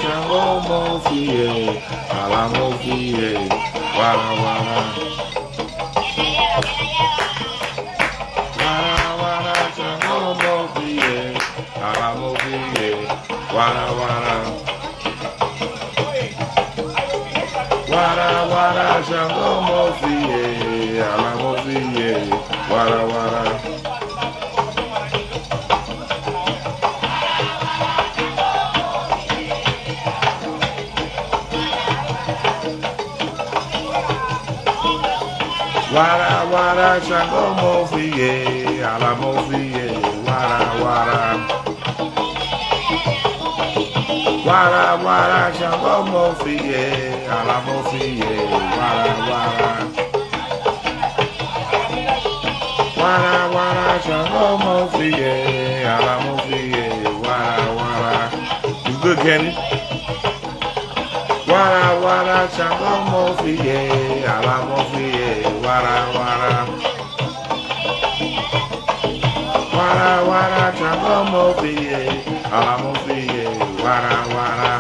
Shango Mofie, Ala Mofie, Wara Wara. Wara Wara, Shango Mofie, Ala Mofie, Wara Wara. Wara Wara, Shango Mofie, Ala Mofie, Wara Wara. Wara wara Shango Mofie, Ala Mofie, wara wara. Wara wara Shango Mofie, Ala Mofie, wara wara. Wara wara Shango Mofie, Ala Mofie, wara wara. You good, Kenny? Wara wara Shango Mofie, Ala Mofie, wara wara. Wara wara Shango Mofie, Ala Mofie, wara wara.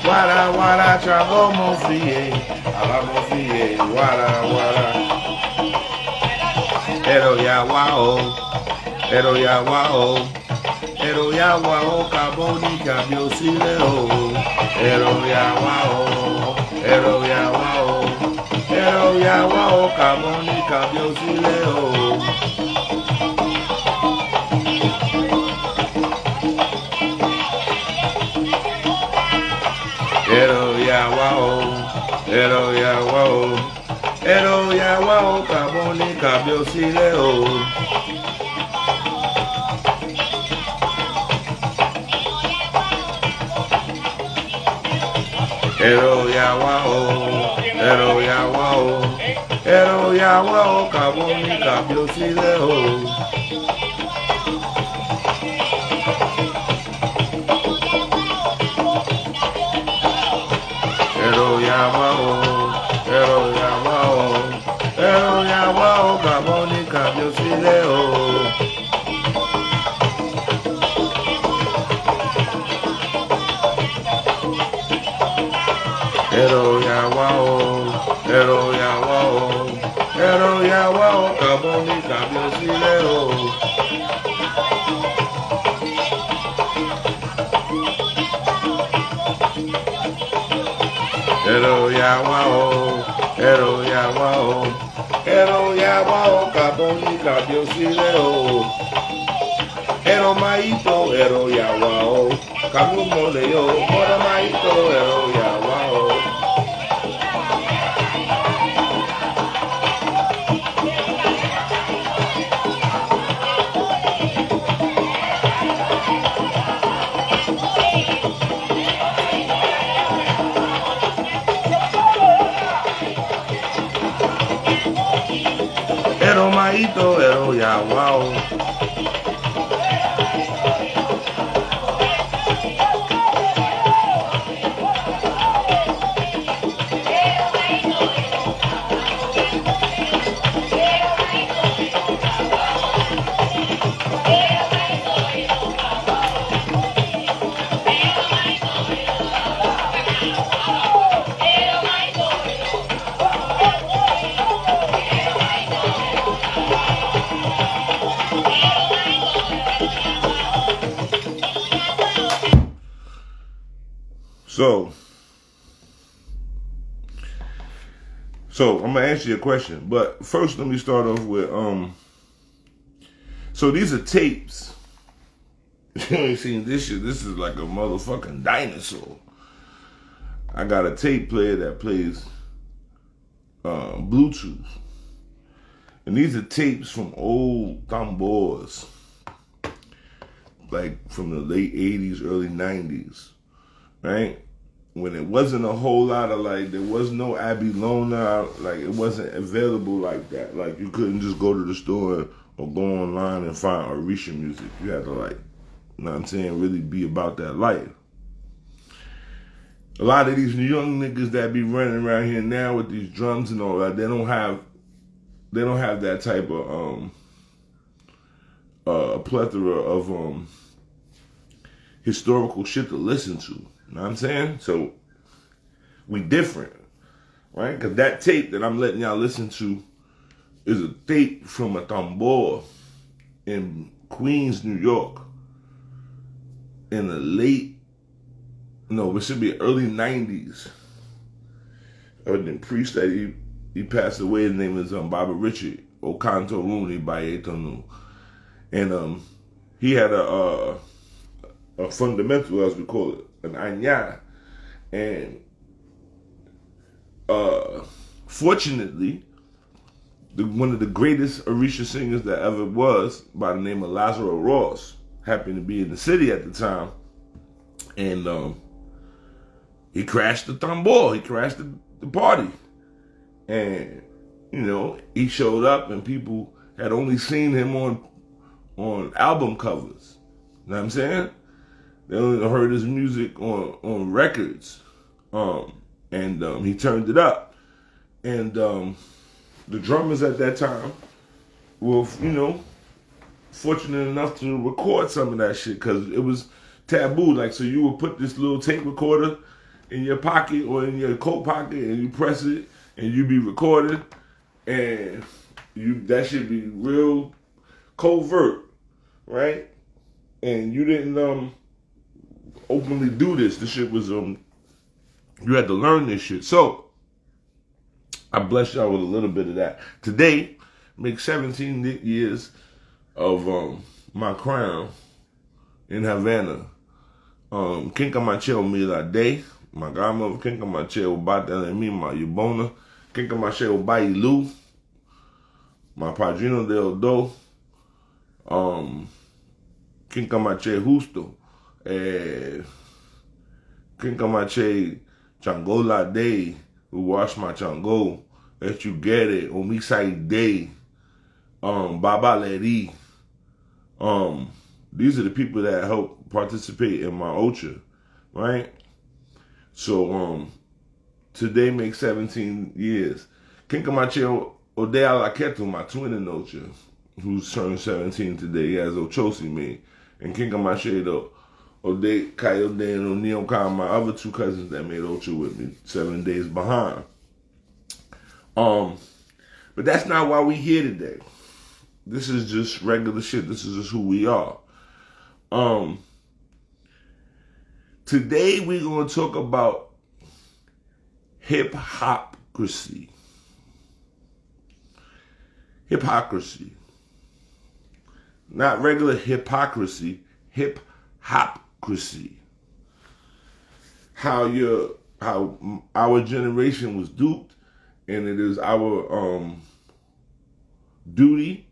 Wara wara Shango Mofie, Ala Mofie, wara wara. Ero ya wao, ero ya wao, ero ya wao, kaboni kabio sileo. Ero ya wao, ero ya wao, ero ya wao, kaboni kabio sileo. Ero ya wao, ero ya wao. Ero ya wao kaboni kabio sileo. Ero ya wao, ero ya wao, ero ya wao kaboni kabio sileo. Ero ya wao, ero ya wao, ero ya wao kaboni kabio sileo. Ero ya wao, ero ya wao, ero ya wao kaboni kabio sileo. Ero ya wao, ero ya wao, ero ya wao kaboni kabio sileo. Ero maito, ero ya wao, kamu moleo, mora maito, ero ya wao. Ero maito, ero ya wao. So I'm gonna answer your question, but first let me start off with so these are tapes. You ain't seen this shit. This is like a motherfucking dinosaur. I got a tape player that plays Bluetooth, and these are tapes from old tambors, like from the late 80s, early 90s, right? When it wasn't a whole lot of, like, there was no Abilona, like, it wasn't available like that. Like, you couldn't just go to the store or go online and find Orisha music. You had to, like, you know what I'm saying, really be about that life. A lot of these young niggas that be running around here now with these drums and all that, they don't have that type of plethora of historical shit to listen to. You know what I'm saying? So we different, right? Because that tape that I'm letting y'all listen to is a tape from a tambor in Queens, New York, in the it should be early 90s. The priest that he passed away, his name is Baba Richard Okanto Rooney Bayetonu. And he had a fundamental, as we call it, an anya. And fortunately, one of the greatest Orisha singers that ever was, by the name of Lazaro Ross, happened to be in the city at the time. And he crashed the tambor. He crashed the party. And, he showed up and people had only seen him on album covers. You know what I'm saying? They only heard his music on records. And he turned it up. And the drummers at that time were, fortunate enough to record some of that shit because it was taboo. Like, so you would put this little tape recorder in your pocket or in your coat pocket and you press it and you be recorded, and that should be real covert, right? And you didn't openly do this. This shit was you had to learn this shit. So I bless y'all with a little bit of that. Today, make 17 years of my crown in Havana. Kinka Macheo Mila Day. My godmother, Kinka Macheo Bata and me, my Yubona. Kinka Macheo Bailu. My Padrino del Do. Kinka Mache Justo. Kinka Mache Changola Day. Who wash my chango. That you get it. Omisai Day. Baba Leri. These are the people that help participate in my Ocha, right? So today makes 17 years. Kinkamache Odea Laketu, my twin in Ocha, who's turned 17 today. He has Ochosi me. And Kinkamache Ode Kayode and O'Neill Khan, my other two cousins that made Ocha with me, 7 days behind. But that's not why we here today. This is just regular shit. This is just who we are. Today we're going to talk about hip hopcrisy. Hypocrisy. Not regular hypocrisy, hip hopcrisy. How our generation was duped, and it is our duty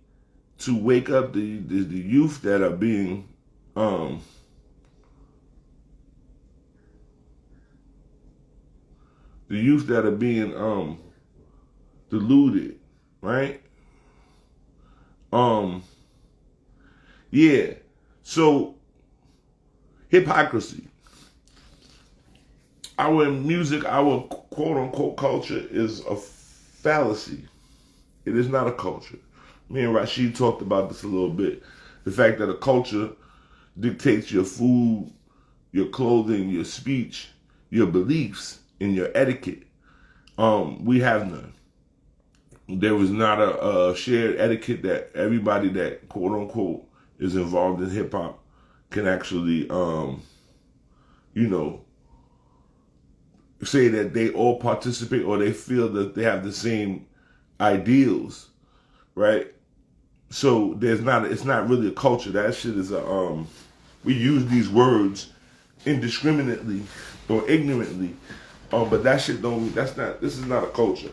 to wake up the youth that are being deluded, right? Yeah. So hypocrisy. Our music, our quote unquote culture is a fallacy. It is not a culture. Me and Rashid talked about this a little bit. The fact that a culture dictates your food, your clothing, your speech, your beliefs, and your etiquette. We have none. There was not a shared etiquette that everybody that quote unquote is involved in hip hop can actually, say that they all participate or they feel that they have the same ideals, right? So it's not really a culture. That shit is we use these words indiscriminately or ignorantly, but that shit this is not a culture.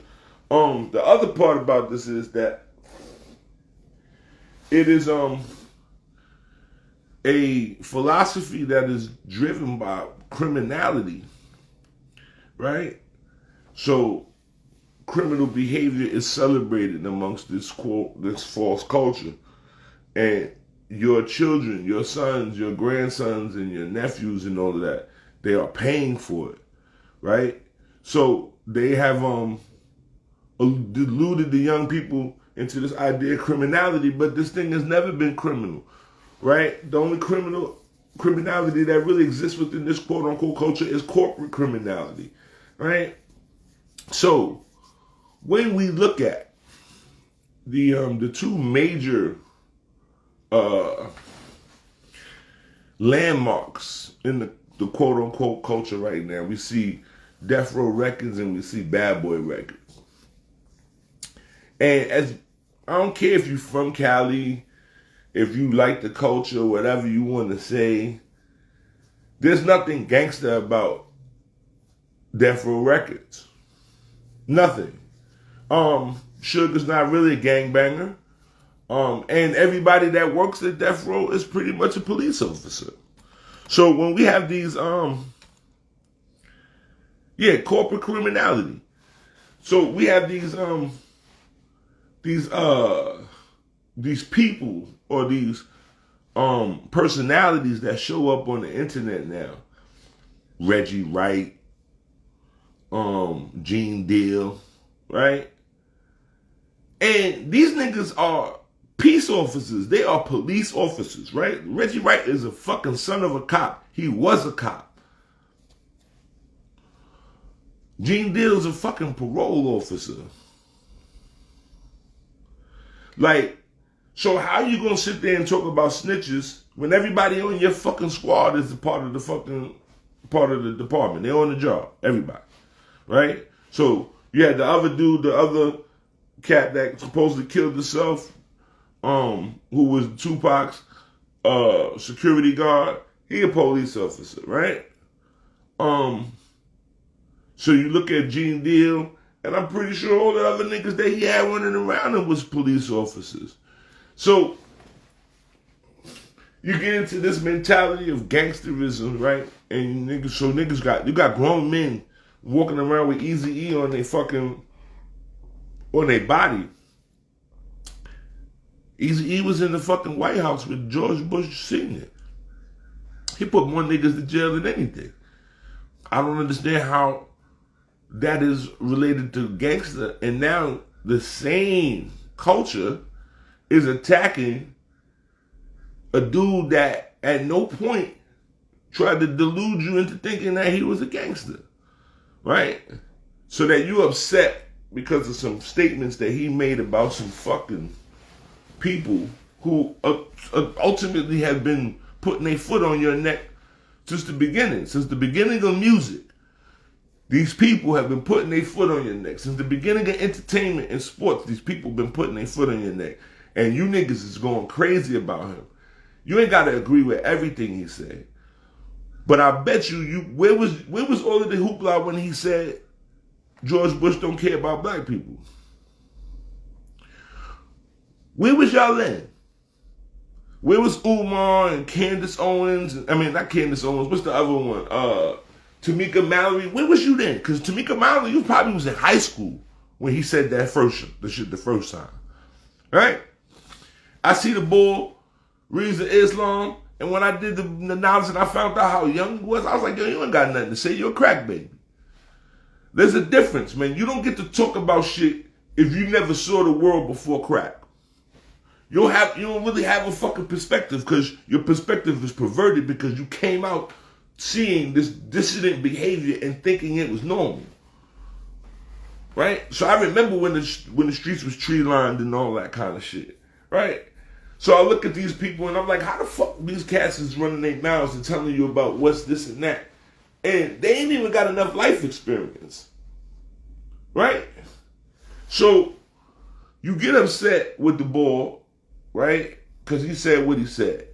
The other part about this is that it is a philosophy that is driven by criminality, right? So criminal behavior is celebrated amongst this false culture. And your children, your sons, your grandsons, and your nephews and all of that, they are paying for it. right? So they have deluded the young people into this idea of criminality, but this thing has never been criminal, right? The only criminality that really exists within this quote-unquote culture is corporate criminality, right? So when we look at the two major landmarks in the quote-unquote culture right now, we see Death Row Records and we see Bad Boy Records. And as I don't care if you're from Cali, if you like the culture, whatever you want to say, there's nothing gangster about Death Row Records. Nothing. Sugar's not really a gangbanger. And everybody that works at Death Row is pretty much a police officer. So when we have these, corporate criminality. So we have these people or these personalities that show up on the internet now. Reggie Wright, Gene Deal, right? And these niggas are peace officers. They are police officers, right? Reggie Wright is a fucking son of a cop. He was a cop. Gene Deal is a fucking parole officer. Like, so how you gonna sit there and talk about snitches when everybody on your fucking squad is a part of the department? They're on the job, everybody, right? So you had the other dude, the other cat that supposedly killed himself, who was Tupac's security guard. He a police officer, right? So you look at Gene Deal, and I'm pretty sure all the other niggas that he had running around him was police officers. So you get into this mentality of gangsterism, right? And you got grown men walking around with Eazy-E on their body. Eazy-E was in the fucking White House with George Bush Sr. He put more niggas to jail than anything. I don't understand how that is related to gangster, and now the same culture is attacking a dude that at no point tried to delude you into thinking that he was a gangster, right? So that you upset because of some statements that he made about some fucking people who ultimately have been putting their foot on your neck since the beginning of music. These people have been putting their foot on your neck. Since the beginning of entertainment and sports, these people have been putting their foot on your neck. And you niggas is going crazy about him. You ain't got to agree with everything he said. But I bet you where was all of the hoopla when he said George Bush don't care about black people? Where was y'all then? Where was Umar and Candace Owens? Not Candace Owens. What's the other one? Tamika Mallory. Where was you then? Because Tamika Mallory, you probably was in high school when he said that the first time. Right? I see the bull, reads of Islam, and when I did the analysis, I found out how young he was. I was like, yo, you ain't got nothing to say. You're a crack baby. There's a difference, man. You don't get to talk about shit if you never saw the world before crack. You don't really have a fucking perspective because your perspective is perverted because you came out seeing this dissident behavior and thinking it was normal. Right? So I remember when the streets was tree lined and all that kind of shit. Right? So I look at these people and I'm like, how the fuck these cats is running their mouths and telling you about what's this and that? And they ain't even got enough life experience. Right? So you get upset with the ball, right? Because he said what he said.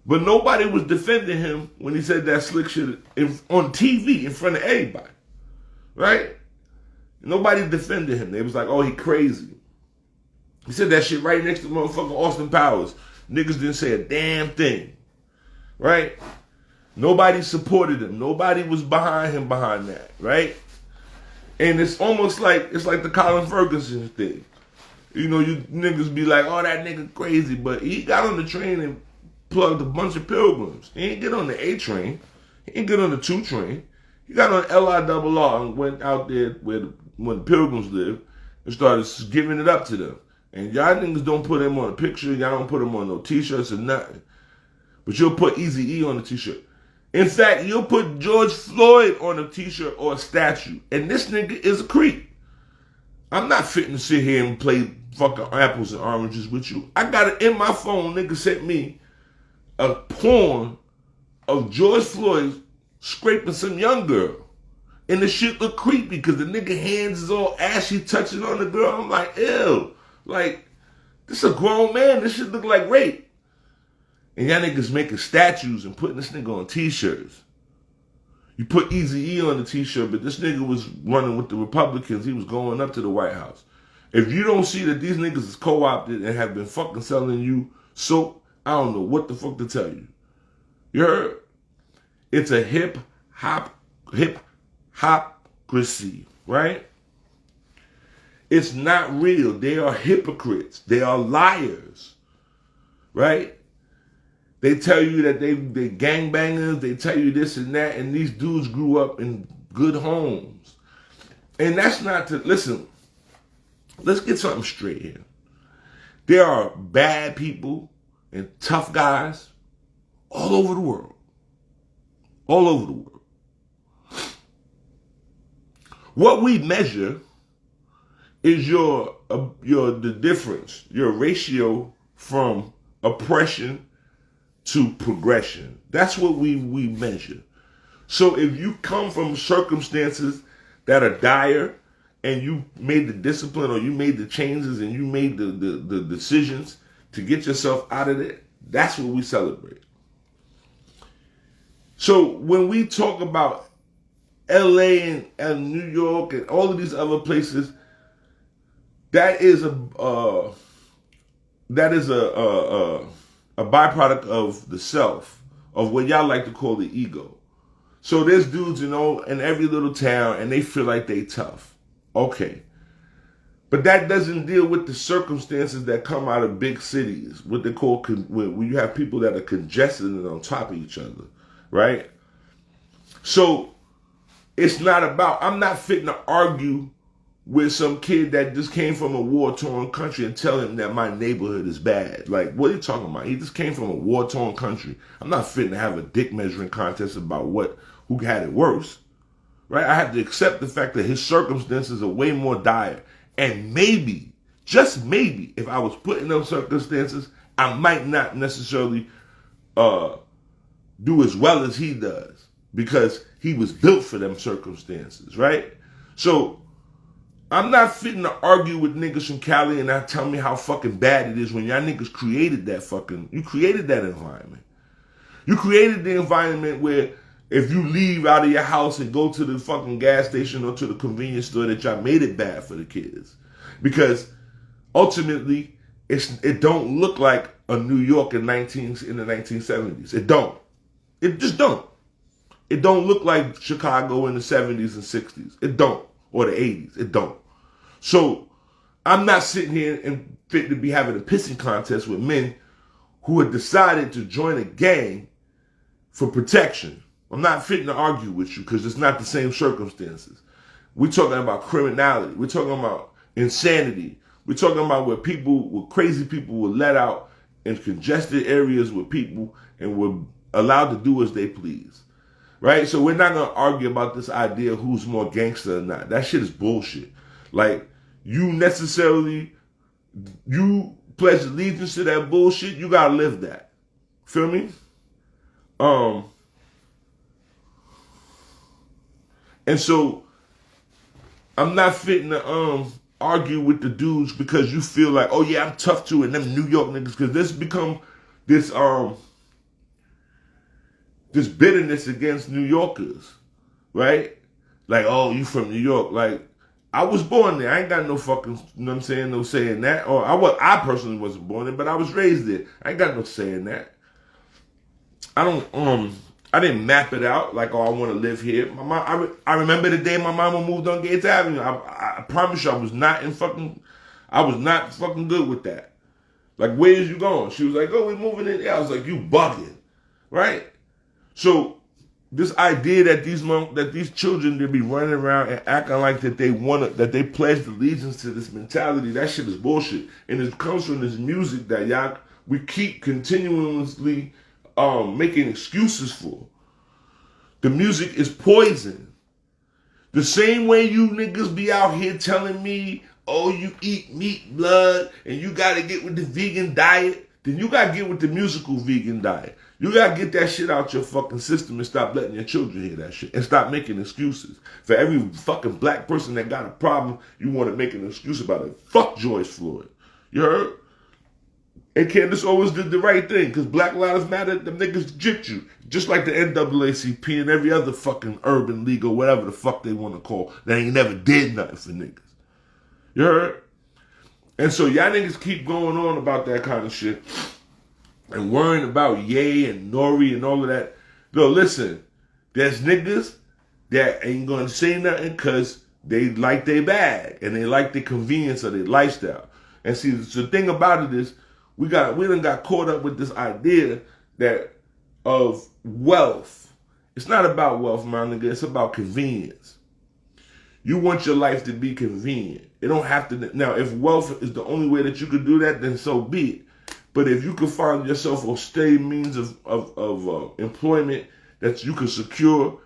But nobody was defending him when he said that slick shit on TV in front of everybody. Right? Nobody defended him. They was like, oh, he crazy. He said that shit right next to motherfucking Austin Powers. Niggas didn't say a damn thing. Right? Nobody supported him. Nobody was behind him behind that. Right? And it's almost like, it's like the Colin Ferguson thing. You know, you niggas be like, oh, that nigga crazy. But he got on the train and plugged a bunch of pilgrims. He ain't get on the A train. He ain't get on the 2 train. He got on LIRR and went out there when the Pilgrims lived and started giving it up to them. And y'all niggas don't put him on a picture. Y'all don't put him on no t-shirts or nothing. But you'll put Eazy-E on the t-shirt. In fact, you'll put George Floyd on a t-shirt or a statue. And this nigga is a creep. I'm not fitting to sit here and play fucking apples and oranges with you. I got it in my phone. Nigga sent me a porn of George Floyd scraping some young girl. And the shit look creepy because the nigga hands is all ashy touching on the girl. I'm like, ew. Like, this a grown man. This shit look like rape. And y'all niggas making statues and putting this nigga on t-shirts. You put Eazy-E on the t-shirt, but this nigga was running with the Republicans. He was going up to the White House. If you don't see that these niggas is co-opted and have been fucking selling you soap, I don't know what the fuck to tell you. You heard? It's a hip-hopcrisy, right? It's not real. They are hypocrites. They are liars, right? They tell you that they gangbangers. They tell you this and that, and these dudes grew up in good homes. And that's not to, listen, let's get something straight here. There are bad people and tough guys all over the world. All over the world. What we measure is the difference, your ratio from oppression to progression. That's what we measure. So if you come from circumstances that are dire and you made the discipline or you made the changes and you made the decisions to get yourself out of it, that's what we celebrate. So when we talk about LA and New York and all of these other places, that is a byproduct of the self, of what y'all like to call the ego. So there's dudes, in every little town, and they feel like they tough. Okay. But that doesn't deal with the circumstances that come out of big cities, what they call, when you have people that are congested and on top of each other, right? So it's not about, I'm not fitting to argue with some kid that just came from a war-torn country and tell him that my neighborhood is bad. Like, what are you talking about? He just came from a war-torn country. I'm not fitting to have a dick measuring contest about who had it worse, right? I have to accept the fact that his circumstances are way more dire. And maybe, just maybe, if I was put in those circumstances, I might not necessarily do as well as he does because he was built for them circumstances, right? So I'm not fitting to argue with niggas from Cali and not tell me how fucking bad it is when y'all niggas created you created that environment. You created the environment where if you leave out of your house and go to the fucking gas station or to the convenience store, that y'all made it bad for the kids. Because ultimately, it don't look like a New York in the 1970s. It don't. It just don't. It don't look like Chicago in the 70s and 60s. It don't. Or the 80s. It don't. So I'm not sitting here and fit to be having a pissing contest with men who had decided to join a gang for protection. I'm not fitting to argue with you because it's not the same circumstances. We're talking about criminality. We're talking about insanity. We're talking about where crazy people were let out in congested areas with people and were allowed to do as they please. Right? So we're not going to argue about this idea of who's more gangster or not. That shit is bullshit. Like, you pledge allegiance to that bullshit, you got to live that. Feel me? And so I'm not fitting to argue with the dudes because you feel like, oh yeah, I'm tough too, and them New York niggas, because this become this bitterness against New Yorkers, right? Like, oh, you from New York. Like, I was born there. I ain't got no fucking, you know what I'm saying, no saying that. Or I personally wasn't born there, but I was raised there. I ain't got no saying that. I didn't map it out like, oh, I want to live here. My mom, I remember the day my mama moved on Gates Avenue. I promise you, I was not fucking good with that. Like, where is you going? She was like, oh, we're moving in there. I was like, you bugging, right? So this idea that these children they be running around and acting like that they pledged allegiance to this mentality, that shit is bullshit. And it comes from this music that we keep continuously making excuses for. The music is poison. The same way you niggas be out here telling me, oh, you eat meat, blood, and you gotta get with the vegan diet, then you gotta get with the musical vegan diet. You gotta get that shit out your fucking system and stop letting your children hear that shit. And stop making excuses. For every fucking black person that got a problem, you want to make an excuse about it. Fuck George Floyd. You heard? And Candace always did the right thing, because Black Lives Matter, them niggas gypped you. Just like the NAACP and every other fucking urban league or whatever the fuck they want to call, that ain't never did nothing for niggas. You heard? And so y'all niggas keep going on about that kind of shit and worrying about Ye and Nori and all of that. No, listen, there's niggas that ain't gonna say nothing because they like their bag and they like the convenience of their lifestyle. And see, the thing about it is, we done got caught up with this idea that of wealth. It's not about wealth, my nigga. It's about convenience. You want your life to be convenient. It don't have to. Now, if wealth is the only way that you could do that, then so be it. But if you could find yourself a steady means of employment that you could secure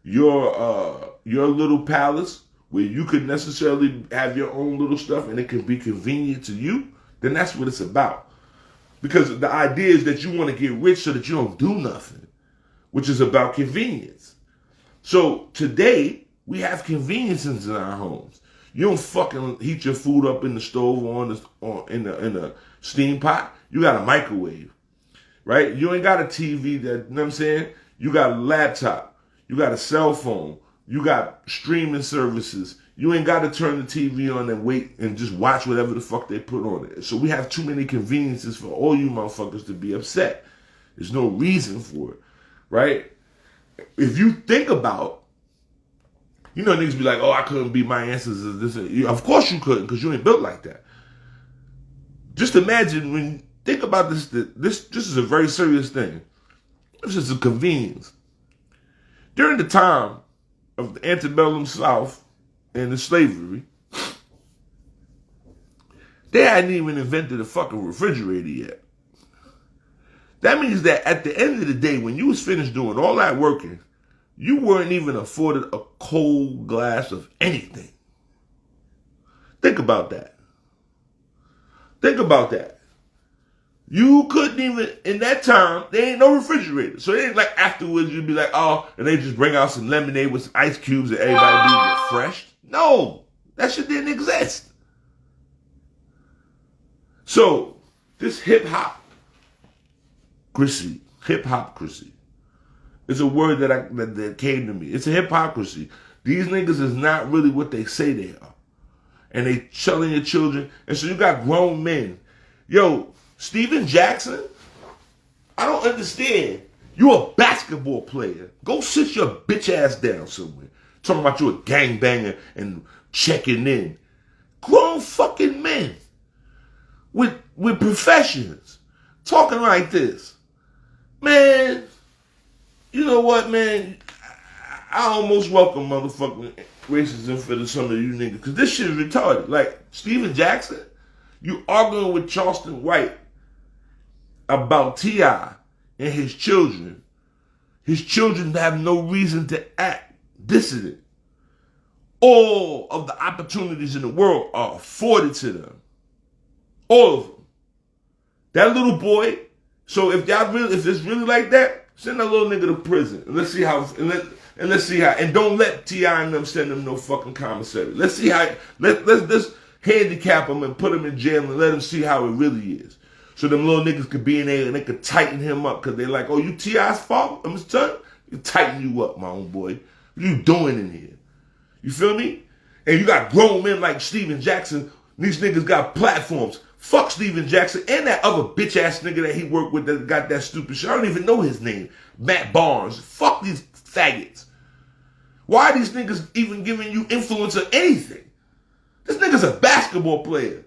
your little palace where you could necessarily have your own little stuff and it can be convenient to you, then that's what it's about. Because the idea is that you want to get rich so that you don't do nothing, which is about convenience. So today, we have conveniences in our homes. You don't fucking heat your food up in the stove or in the steam pot. You got a microwave, right? You ain't got a TV that, you know what I'm saying? You got a laptop. You got a cell phone. You got streaming services. You ain't got to turn the TV on and wait and just watch whatever the fuck they put on it. So we have too many conveniences for all you motherfuckers to be upset. There's no reason for it, right? If you think about, you know, niggas be like, oh, I couldn't be my ancestors. This. Of course you couldn't, because you ain't built like that. Just imagine when, think about this, this is a very serious thing. This is a convenience. During the time of the antebellum South and the slavery, they hadn't even invented a fucking refrigerator yet. That means that at the end of the day, when you was finished doing all that working, you weren't even afforded a cold glass of anything. Think about that. Think about that. You couldn't even, in that time, there ain't no refrigerator. So it ain't like afterwards you'd be like, oh, and they just bring out some lemonade with some ice cubes and everybody be refreshed. No, that shit didn't exist. So, this hip-hopcrisy, is a word that came to me. It's a hypocrisy. These niggas is not really what they say they are. And they telling your children. And so you got grown men. Yo, Steven Jackson, I don't understand. You a basketball player. Go sit your bitch ass down somewhere. Talking about you a gangbanger and checking in. Grown fucking men with professions talking like this. Man, you know what, man? I almost welcome motherfucking racism for some of you niggas, because this shit is retarded. Like, Steven Jackson, you arguing with Charleston White about T.I. and his children. His children have no reason to act dissident. All of the opportunities in the world are afforded to them. All of them. That little boy, so if it's really like that, send that little nigga to prison. And let's see how, and don't let T.I. and them send him no fucking commissary. Let's see how, let's handicap him and put him in jail and let him see how it really is. So them little niggas could be in there and they could tighten him up, because they like, oh, you T.I.'s fault? I'm his son? You tighten you up, my own boy. What are you doing in here? You feel me? And you got grown men like Steven Jackson. These niggas got platforms. Fuck Steven Jackson and that other bitch ass nigga that he worked with that got that stupid shit. I don't even know his name. Matt Barnes. Fuck these faggots. Why are these niggas even giving you influence or anything? This nigga's a basketball player.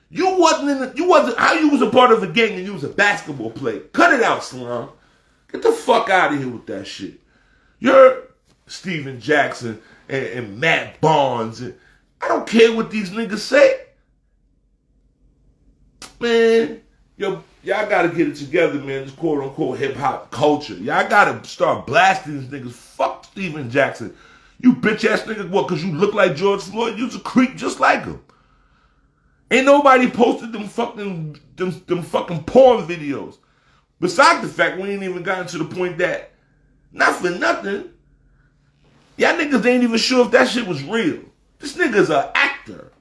You wasn't how you was a part of a gang and you was a basketball player. Cut it out, Slum. Get the fuck out of here with that shit. You're Steven Jackson and Matt Barnes. And I don't care what these niggas say. Man, y'all gotta get it together, man. This quote unquote hip hop culture. Y'all gotta start blasting these niggas. Fuck Steven Jackson. You bitch ass niggas, what? Cause you look like George Floyd? You's a creep just like him. Ain't nobody posted them fucking porn videos. Besides the fact we ain't even gotten to the point that, not for nothing, y'all niggas ain't even sure if that shit was real. This nigga's an actor.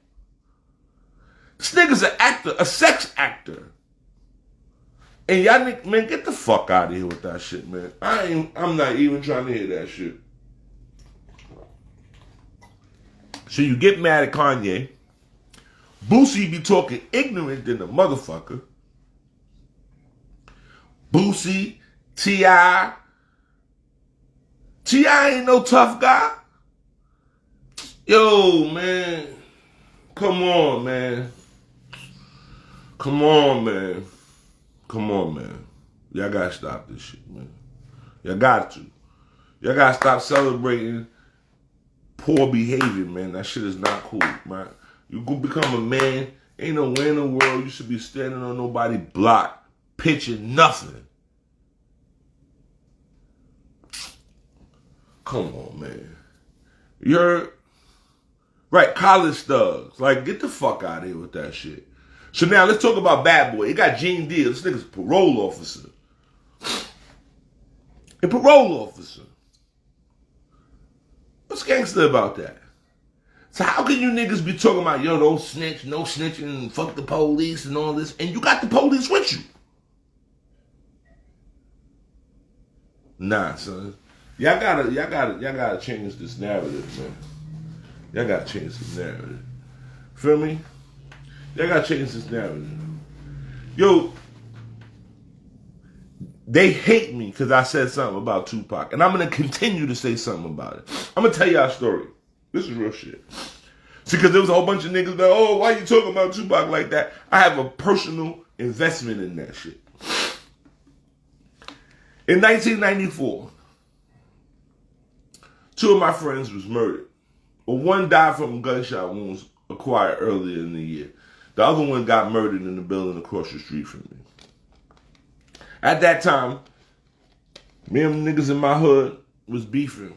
This nigga's an actor, a sex actor. And y'all niggas, man, get the fuck out of here with that shit, man. I'm not even trying to hear that shit. So you get mad at Kanye. Boosie be talking ignorant than a motherfucker. Boosie, T.I. T.I. ain't no tough guy. Yo, man. Come on, man. Come on, man. Come on, man. Y'all gotta stop this shit, man. Y'all got to. Y'all gotta stop celebrating poor behavior, man. That shit is not cool, man. You go become a man. Ain't no way in the world you should be standing on nobody's block, pitching nothing. Come on, man. You're right, college thugs. Like, get the fuck out of here with that shit. So now let's talk about Bad Boy. He got Gene Deal. This nigga's a parole officer. A parole officer. What's gangster about that? So how can you niggas be talking about, yo, don't snitch, no snitching, fuck the police and all this, and you got the police with you? Nah, son. Y'all gotta change this narrative, man. Y'all gotta change this narrative. Feel me? Y'all gotta change this narrative. Yo, they hate me because I said something about Tupac, and I'm gonna continue to say something about it. I'm gonna tell y'all a story. This is real shit. See, because there was a whole bunch of niggas that, oh, why you talking about Tupac like that? I have a personal investment in that shit. In 1994, two of my friends was murdered. Well, one died from gunshot wounds acquired earlier in the year. The other one got murdered in the building across the street from me. At that time, me and niggas in my hood was beefing.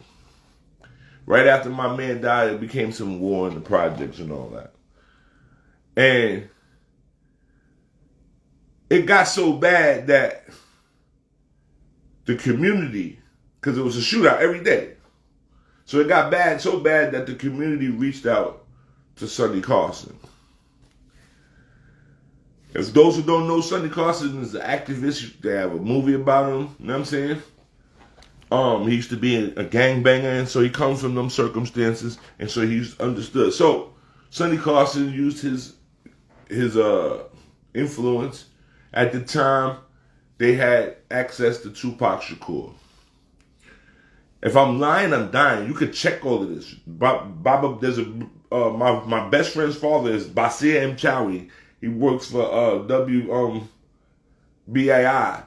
Right after my man died, it became some war in the projects and all that. And it got so bad that the community, because it was a shootout every day, so it got bad, so bad that the community reached out to Sonny Carson. As those who don't know, Sonny Carson is an activist. They have a movie about him, you know what I'm saying? He used to be a gangbanger, and so he comes from them circumstances, and so he's understood. So Sonny Carson used his influence. At the time, they had access to Tupac Shakur. If I'm lying, I'm dying. You could check all of this. Baba, there's my best friend's father is Basir M. Chowie. He works for WBAI.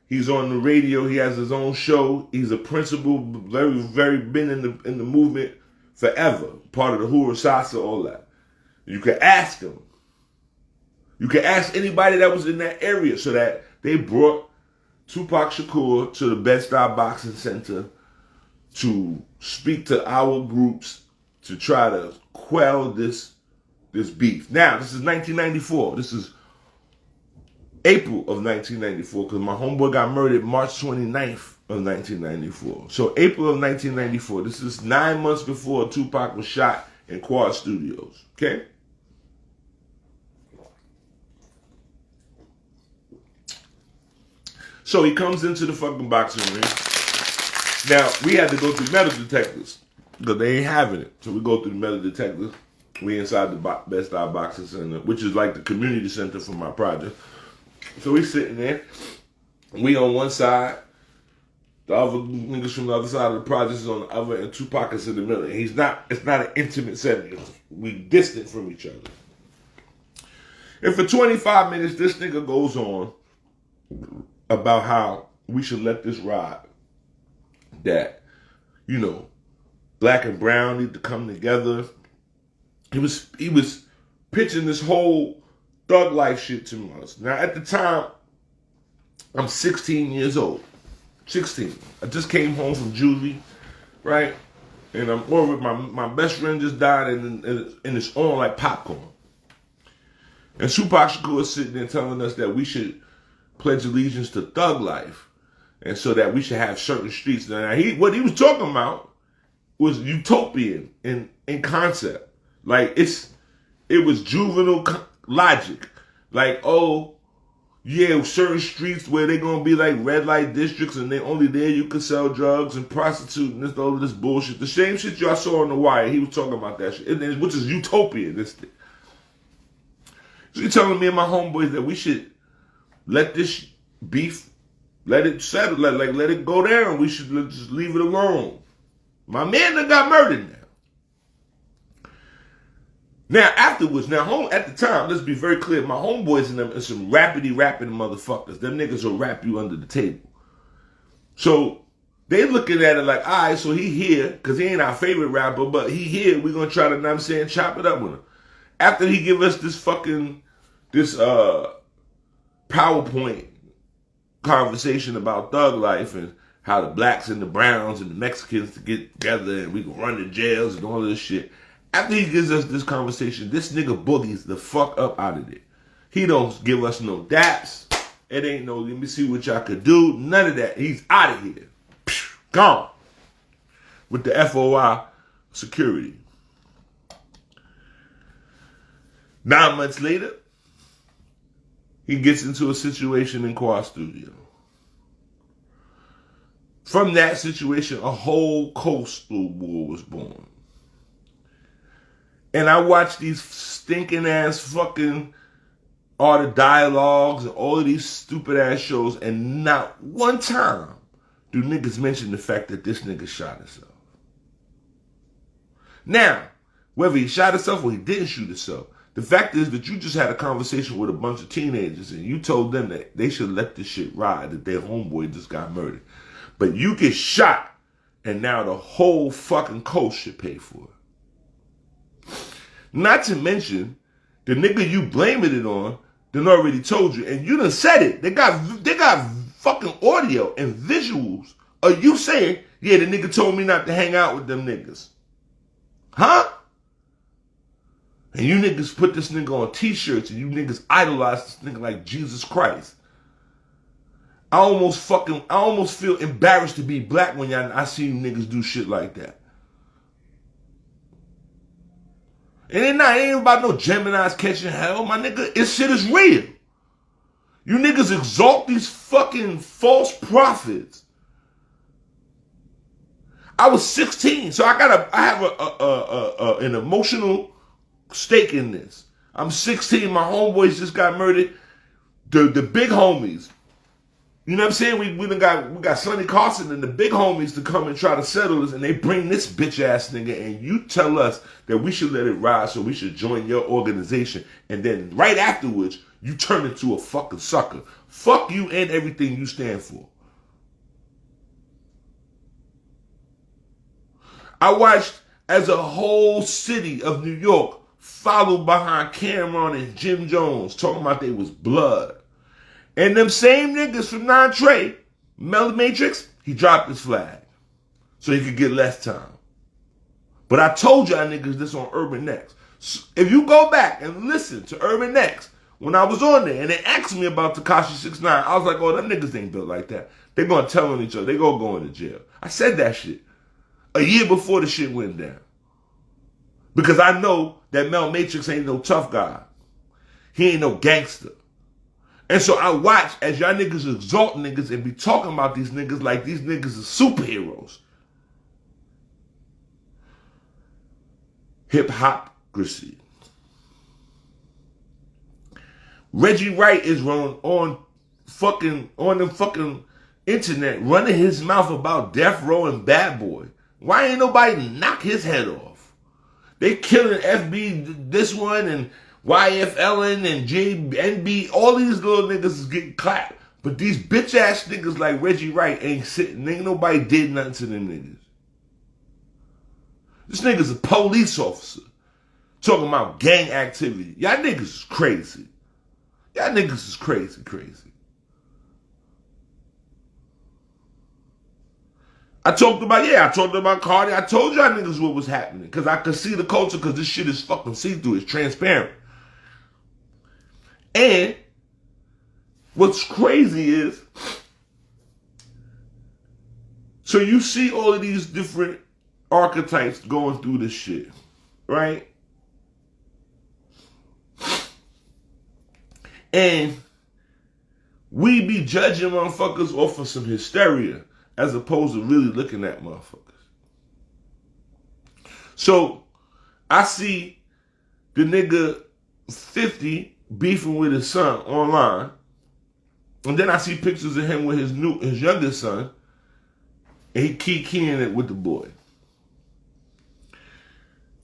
He's on the radio. He has his own show. He's a principal, very, very been in the movement forever. Part of the Hura Sasa, all that. You can ask him. You can ask anybody that was in that area. So that they brought Tupac Shakur to the Bed-Stuy Boxing Center to speak to our groups to try to quell this beef. Now, this is 1994. This is April of 1994, because my homeboy got murdered March 29th of 1994. So April of 1994, this is 9 months before Tupac was shot in Quad Studios, okay? So he comes into the fucking boxing ring. Now, we had to go through metal detectors, because they ain't having it. So we go through the metal detectors. We inside the Bed-Stuy Boxing Center, which is like the community center for my project. So we sitting there. We on one side. The other niggas from the other side of the project is on the other, and Tupac is in the middle. And it's not an intimate setting. We distant from each other. And for 25 minutes, this nigga goes on about how we should let this ride. That you know, black and brown need to come together. He was pitching this whole thug life shit to us. Now, at the time, I'm 16 years old. 16. I just came home from juvie, right? And I'm over. My best friend just died, and it's on like popcorn. And Tupac Shakur is sitting there telling us that we should pledge allegiance to thug life, and so that we should have certain streets. Now, what he was talking about was utopian in concept. Like it was juvenile logic. Like, oh, yeah, certain streets where they're gonna be like red light districts, and they only there you can sell drugs and prostitute and all of this bullshit. The same shit y'all saw on The Wire. He was talking about that shit, which is utopia. This thing. So you're telling me and my homeboys that we should let this beef, let it settle, let it go down. We should just leave it alone. My man that got murdered now. Now, afterwards, at the time, let's be very clear, my homeboys and them are some rappity rapping motherfuckers. Them niggas will rap you under the table. So, they looking at it like, all right, so he here, because he ain't our favorite rapper, but he here, we're going to try to, know what I'm saying, chop it up with him. After he give us this PowerPoint conversation about thug life and how the blacks and the browns and the Mexicans to get together and we can run the jails and all this shit. After he gives us this conversation, this nigga boogies the fuck up out of it. He don't give us no daps. It ain't no, let me see what y'all could do. None of that. He's out of here. Gone. With the FOI security. 9 months later, he gets into a situation in Quad Studio. From that situation, a whole coastal war was born. And I watched these stinking ass fucking Art of Dialogues and all of these stupid ass shows, and not one time do niggas mention the fact that this nigga shot himself. Now, whether he shot himself or he didn't shoot himself, the fact is that you just had a conversation with a bunch of teenagers and you told them that they should let this shit ride, that their homeboy just got murdered. But you get shot, and now the whole fucking coast should pay for it. Not to mention, the nigga you blaming it on done already told you, and you done said it. They got fucking audio and visuals of you saying, yeah, the nigga told me not to hang out with them niggas. Huh? And you niggas put this nigga on t-shirts, and you niggas idolize this nigga like Jesus Christ. I almost feel embarrassed to be black when I see you niggas do shit like that. And it ain't about no Gemini's catching hell, my nigga. This shit is real. You niggas exalt these fucking false prophets. I was 16, so I have an emotional stake in this. I'm 16, my homeboys just got murdered. The big homies. You know what I'm saying? We got Sonny Carson and the big homies to come and try to settle this, and they bring this bitch ass nigga, and you tell us that we should let it ride, so we should join your organization, and then right afterwards, you turn into a fucking sucker. Fuck you and everything you stand for. I watched as a whole city of New York followed behind Cameron and Jim Jones, talking about they was blood. And them same niggas from 9 Trey, Mel Matrix, he dropped his flag so he could get less time. But I told y'all niggas this on Urban Next. So if you go back and listen to Urban Next, when I was on there and they asked me about Tekashi 6ix9ine, I was like, oh, them niggas ain't built like that. They're going to tell on each other. They're going to go into jail. I said that shit a year before the shit went down. Because I know that Mel Matrix ain't no tough guy. He ain't no gangster. And so I watch as y'all niggas exalt niggas and be talking about these niggas like these niggas are superheroes. Hip Hopcrisy. Reggie Wright is on the fucking internet running his mouth about Death Row and Bad Boy. Why ain't nobody knock his head off? They killing FB this one and YFLN and JNB, all these little niggas is getting clapped. But these bitch ass niggas like Reggie Wright ain't sitting. Ain't nobody did nothing to them niggas. This nigga's a police officer talking about gang activity. Y'all niggas is crazy. Y'all niggas is crazy. I talked about Cardi. I told y'all niggas what was happening. Because I could see the culture because this shit is fucking see-through. It's transparent. And what's crazy is, so you see all of these different archetypes going through this shit, right? And we be judging motherfuckers off of some hysteria as opposed to really looking at motherfuckers. So I see the nigga 50 beefing with his son online, and then I see pictures of him with his youngest son, and he keying it with the boy.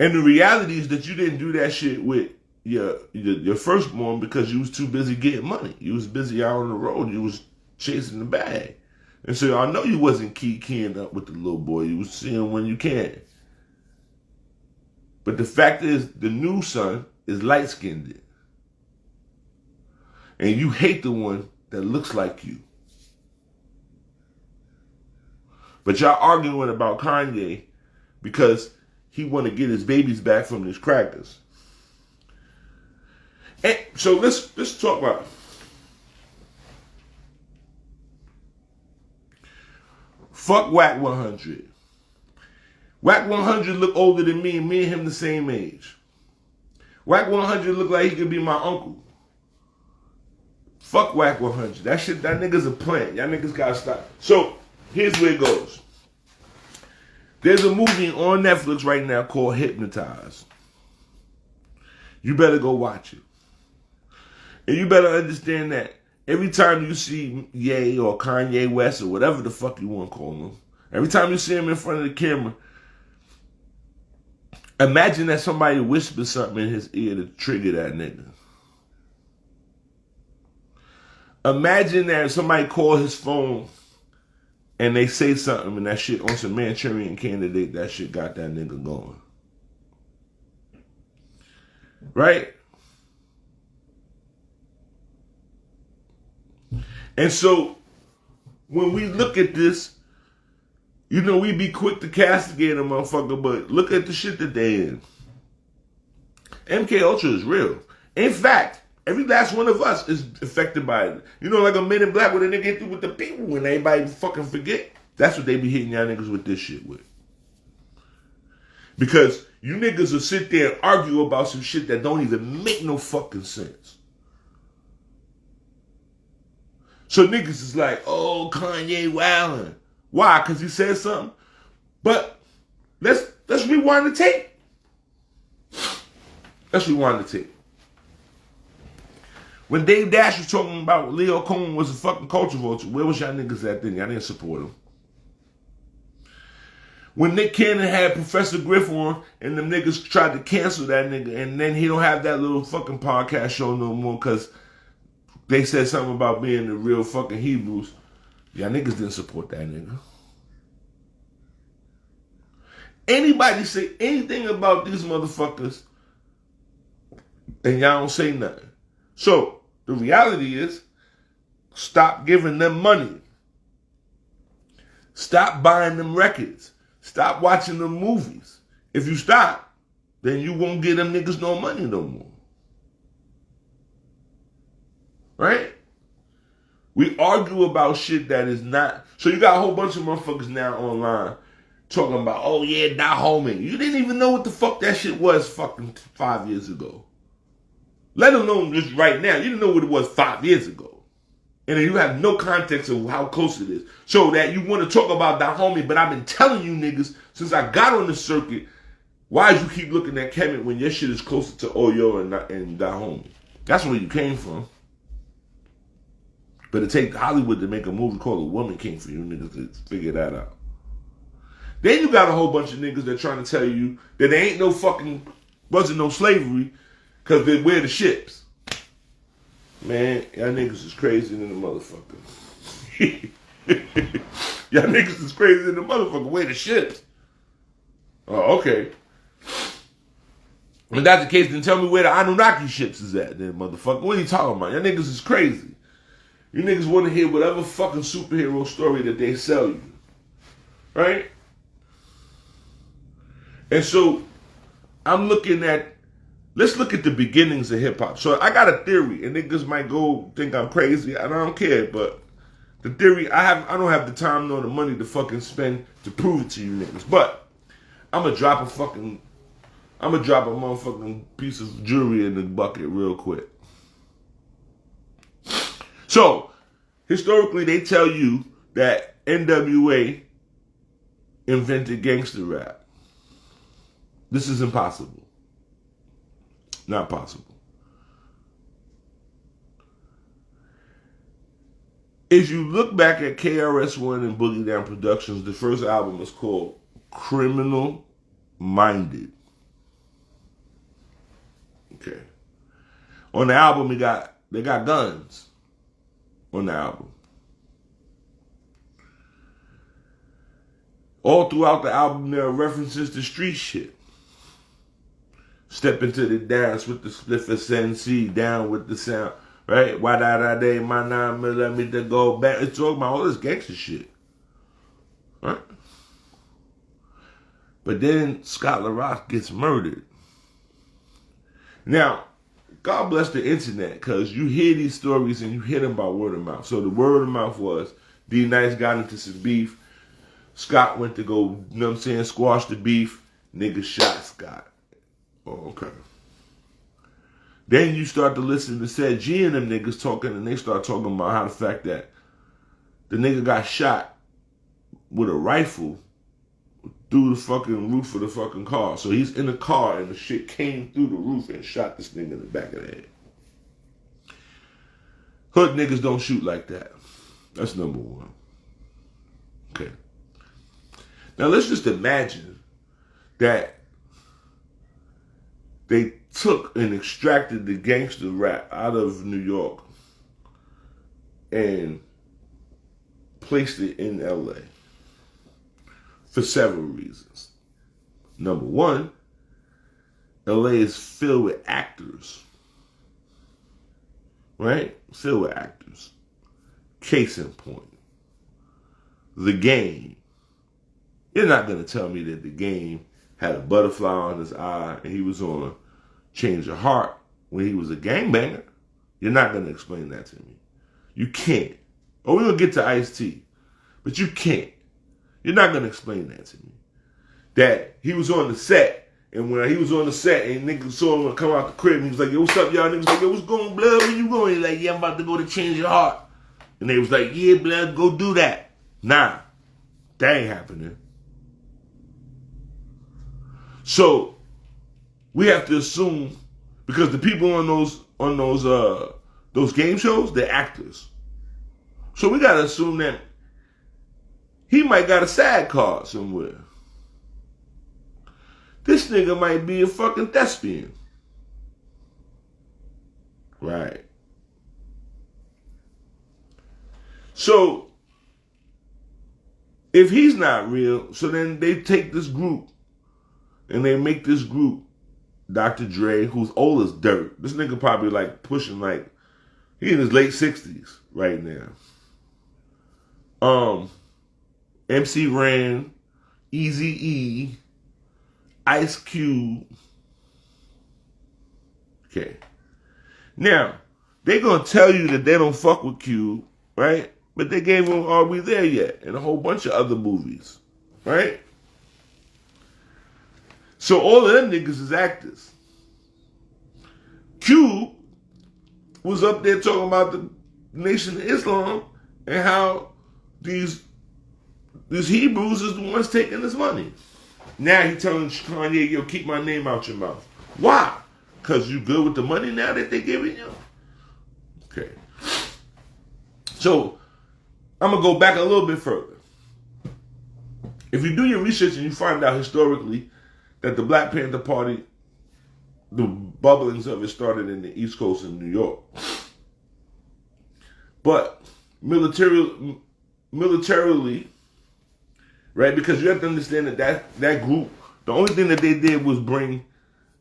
And the reality is that you didn't do that shit with your firstborn because you was too busy getting money. You was busy out on the road. You was chasing the bag. And so I know you wasn't keying up with the little boy. You was seeing when you can. But the fact is, the new son is light-skinned. And you hate the one that looks like you. But y'all arguing about Kanye because he want to get his babies back from these crackers. And so let's talk about it. Fuck Whack 100. Whack 100 look older than me, and me and him the same age. Whack 100 look like he could be my uncle. Fuck Whack 100. That nigga's a plant. Y'all niggas gotta stop. So here's where it goes. There's a movie on Netflix right now called Hypnotized. You better go watch it. And you better understand that every time you see Ye or Kanye West or whatever the fuck you want to call him, every time you see him in front of the camera, imagine that somebody whispers something in his ear to trigger that nigga. Imagine that somebody call his phone and they say something and that shit on some Manchurian Candidate, that shit got that nigga going. Right? And so, when we look at this, you know, we be quick to castigate a motherfucker, but look at the shit that they in. MK Ultra is real. In fact, every last one of us is affected by it. You know, like a Men in Black when a nigga hit through with the people when everybody fucking forget. That's what they be hitting y'all niggas with this shit with. Because you niggas will sit there and argue about some shit that don't even make no fucking sense. So niggas is like, oh, Kanye wildin'. Why? Because he said something? But let's rewind the tape. Let's rewind the tape. When Dave Dash was talking about Leo Cohen was a fucking culture vulture, where was y'all niggas at then? Y'all didn't support him. When Nick Cannon had Professor Griff on and them niggas tried to cancel that nigga, and then he don't have that little fucking podcast show no more because they said something about being the real fucking Hebrews. Y'all niggas didn't support that nigga. Anybody say anything about these motherfuckers and y'all don't say nothing. So, the reality is, stop giving them money. Stop buying them records. Stop watching them movies. If you stop, then you won't give them niggas no money no more. Right? We argue about shit that is not. So you got a whole bunch of motherfuckers now online talking about, oh yeah, that homie. You didn't even know what the fuck that shit was fucking 5 years ago. Let alone just right now. You didn't know what it was 5 years ago. And then you have no context of how close it is. So that you want to talk about that homie, but I've been telling you niggas since I got on the circuit, why you keep looking at Kemet when your shit is closer to Oyo and that homie? That's where you came from. But it takes Hollywood to make a movie called A Woman King for you niggas to figure that out. Then you got a whole bunch of niggas that trying to tell you that there ain't no fucking, wasn't no slavery because they wear the ships. Man, y'all niggas is crazy than the motherfucker. Y'all niggas is crazy than the motherfucker. Wear the ships. Oh, okay. If that's the case, then tell me where the Anunnaki ships is at, then, motherfucker. What are you talking about? Y'all niggas is crazy. You niggas want to hear whatever fucking superhero story that they sell you. Right? And so, I'm looking at, let's look at the beginnings of hip-hop. So, I got a theory, and niggas might go think I'm crazy. I don't care, but the theory, I don't have the time nor the money to fucking spend to prove it to you niggas. But, I'm gonna drop a motherfucking piece of jewelry in the bucket real quick. So, historically, they tell you that NWA invented gangster rap. This is impossible. Not possible. If you look back at KRS-One and Boogie Down Productions, the first album is called Criminal Minded. Okay. On the album, they got guns on the album. All throughout the album, there are references to street shit. Step into the dance with the spliffer sensei, down with the sound, right? Why da day, my 9mm go back. It's talking about all this gangster shit, right? But then Scott LaRock gets murdered. Now, God bless the internet, because you hear these stories and you hear them by word of mouth. So the word of mouth was D-Nice got into some beef. Scott went to go, you know what I'm saying, squash the beef. Nigga shot Scott. Oh, okay. Then you start to listen to Said G and them niggas talking, and they start talking about how the fact that the nigga got shot with a rifle through the fucking roof of the fucking car. So he's in the car and the shit came through the roof and shot this nigga in the back of the head. Hood niggas don't shoot like that. That's number one. Okay. Now let's just imagine that they took and extracted the gangster rap out of New York and placed it in LA for several reasons. Number one, LA is filled with actors. Right? Filled with actors. Case in point. The Game. You're not going to tell me that The Game had a butterfly on his eye and he was on Change Your Heart when he was a gangbanger. You're not going to explain that to me. You can't. Oh, we're going to get to Ice-T. But you can't. You're not going to explain that to me. That he was on the set, and when he was on the set and niggas saw him come out the crib, and he was like, yo, what's up, y'all? Niggas like, yo, what's going, blood? Where you going? He's like, yeah, I'm about to go to Change Your Heart. And they was like, yeah, blood, go do that. Nah, that ain't happening. So we have to assume, because the people on those game shows, they're actors. So we gotta assume that he might got a SAG card somewhere. This nigga might be a fucking thespian. Right. So if he's not real, so then they take this group and they make this group Dr. Dre, who's old as dirt. This nigga probably like pushing like, he in his late 60s right now. MC Ren, Eazy-E, Ice Cube. Okay. Now, they gonna tell you that they don't fuck with Cube, right? But they gave him Are We There Yet? And a whole bunch of other movies, right? So all of them niggas is actors. Cube was up there talking about the Nation of Islam and how these Hebrews is the ones taking this money. Now he telling Kanye, yo, keep my name out your mouth. Why? Because you good with the money now that they giving you? Okay. So, I'm going to go back a little bit further. If you do your research and you find out historically that the Black Panther Party, the bubblings of it started in the East Coast in New York. But militarily, right, because you have to understand that group The only thing that they did was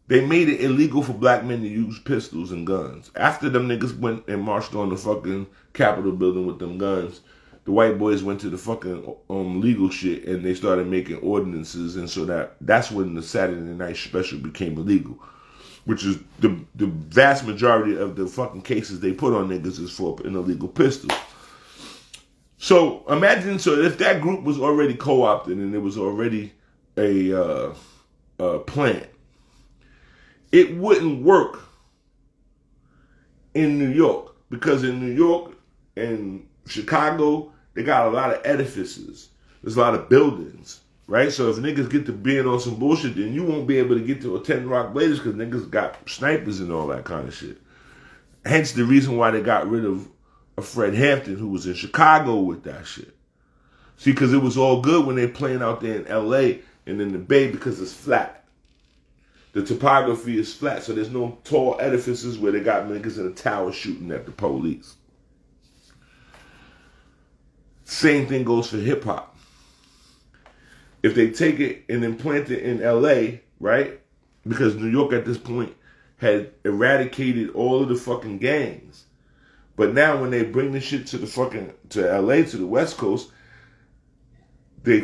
they made it illegal for black men to use pistols and guns. After them niggas went and marched on the fucking Capitol building with them guns, the white boys went to the fucking legal shit and they started making ordinances, and so that's when the Saturday Night Special became illegal, which is the vast majority of the fucking cases they put on niggas is for an illegal pistol. So imagine, if that group was already co-opted and it was already a plant, it wouldn't work in New York, because in New York and Chicago, they got a lot of edifices. There's a lot of buildings, right? So if niggas get to being on some bullshit, then you won't be able to get to attend Rock Blazers because niggas got snipers and all that kind of shit. Hence the reason why they got rid of Fred Hampton, who was in Chicago with that shit. See, because it was all good when they playing out there in L.A. and in the Bay because it's flat. The topography is flat, so there's no tall edifices where they got niggas in a tower shooting at the police. Same thing goes for hip-hop. If they take it and implant it in L.A., right? Because New York at this point had eradicated all of the fucking gangs. But now when they bring the shit to L.A., to the West Coast, they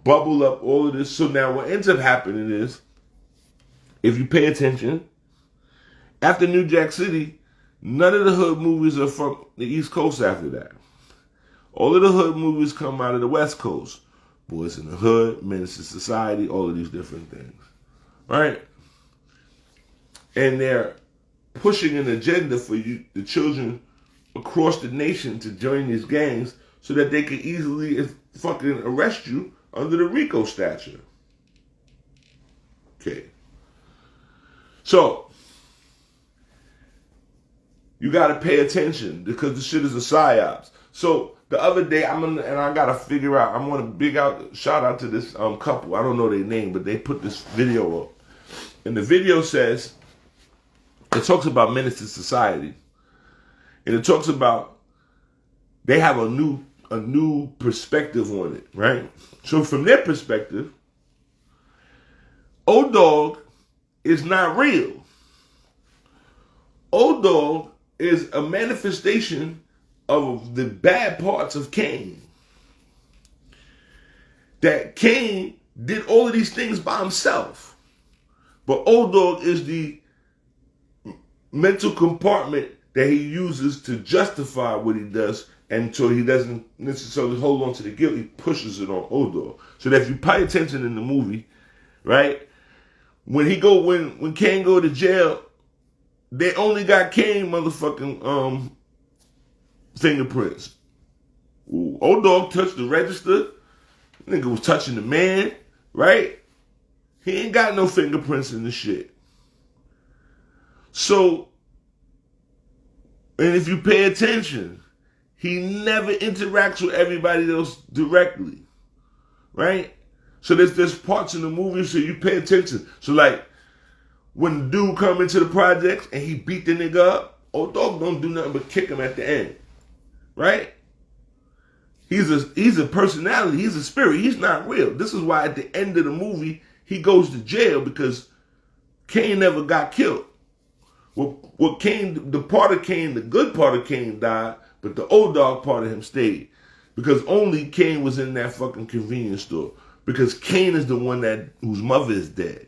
bubble up all of this. So now what ends up happening is, if you pay attention, after New Jack City, none of the hood movies are from the East Coast after that. All of the hood movies come out of the West Coast. Boys in the Hood, Menace to Society, all of these different things. Right? And they're pushing an agenda for you, the children across the nation, to join these gangs so that they can easily fucking arrest you under the RICO statute. Okay. So, you got to pay attention because the shit is a psyops. So, the other day, I got to figure out, I'm going to shout out to this couple. I don't know their name, but they put this video up. And the video says, it talks about Menace to Society. And it talks about, they have a new perspective on it, right? So, from their perspective, O-Dog is not real. O-Dog is a manifestation of the bad parts of Kane. That Kane did all of these things by himself. But O-Dog is the mental compartment that he uses to justify what he does, and so he doesn't necessarily hold on to the guilt, he pushes it on O-Dog. So that if you pay attention in the movie, right, when Kane go to jail, they only got Kane motherfucking fingerprints. O-Dog touched the register. Nigga was touching the man, right? He ain't got no fingerprints in the shit. So, and if you pay attention, he never interacts with everybody else directly, right? So there's parts in the movie, so you pay attention. So like, when the dude come into the projects and he beat the nigga up, O-Dog don't do nothing but kick him at the end, right? He's a personality. He's a spirit. He's not real. This is why at the end of the movie he goes to jail, because Kane never got killed. What Kane, the part of Kane, the good part of Kane died, but the O-Dog part of him stayed, because only Kane was in that fucking convenience store. Because Kane is the one whose mother is dead.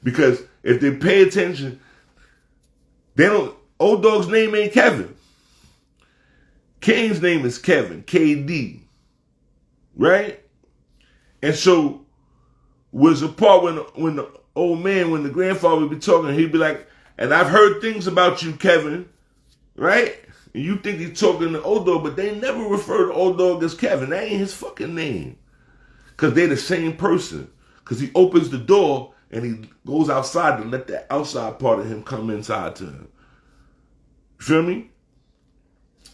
Because if they pay attention, O-Dog's name ain't Kevin. Kane's name is Kevin, KD. Right? And so, was a part when the old man, when the grandfather would be talking, he'd be like, and I've heard things about you, Kevin. Right? And you think he's talking to O-Dog, but they never refer to O-Dog as Kevin. That ain't his fucking name. Because they're the same person. Because he opens the door and he goes outside to let the outside part of him come inside to him. You feel me?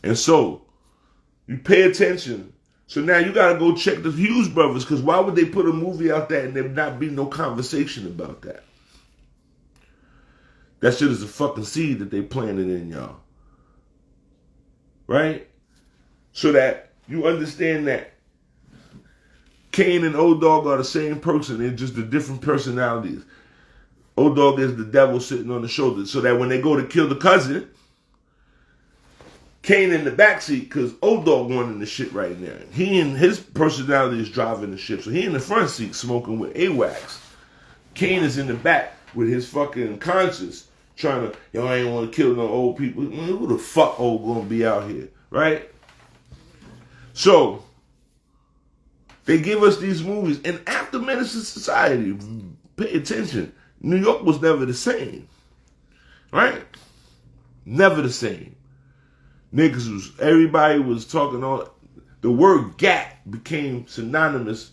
And so, you pay attention. So now you got to go check the Hughes brothers, because why would they put a movie out there and there not be no conversation about that? That shit is a fucking seed that they planted in y'all. Right? So that you understand that Kane and O-Dog are the same person. They're just the different personalities. O-Dog is the devil sitting on the shoulder. So that when they go to kill the cousin, Kane in the backseat, because O-Dog running the shit right now. He and his personality is driving the ship. So he in the front seat smoking with AWACS. Kane is in the back with his fucking conscience trying to, yo, I ain't want to kill no old people. Man, who the fuck old gonna be out here, right? So, they give us these movies. And after Menace to Society, pay attention, New York was never the same, right? Never the same. Everybody was talking on, the word gat became synonymous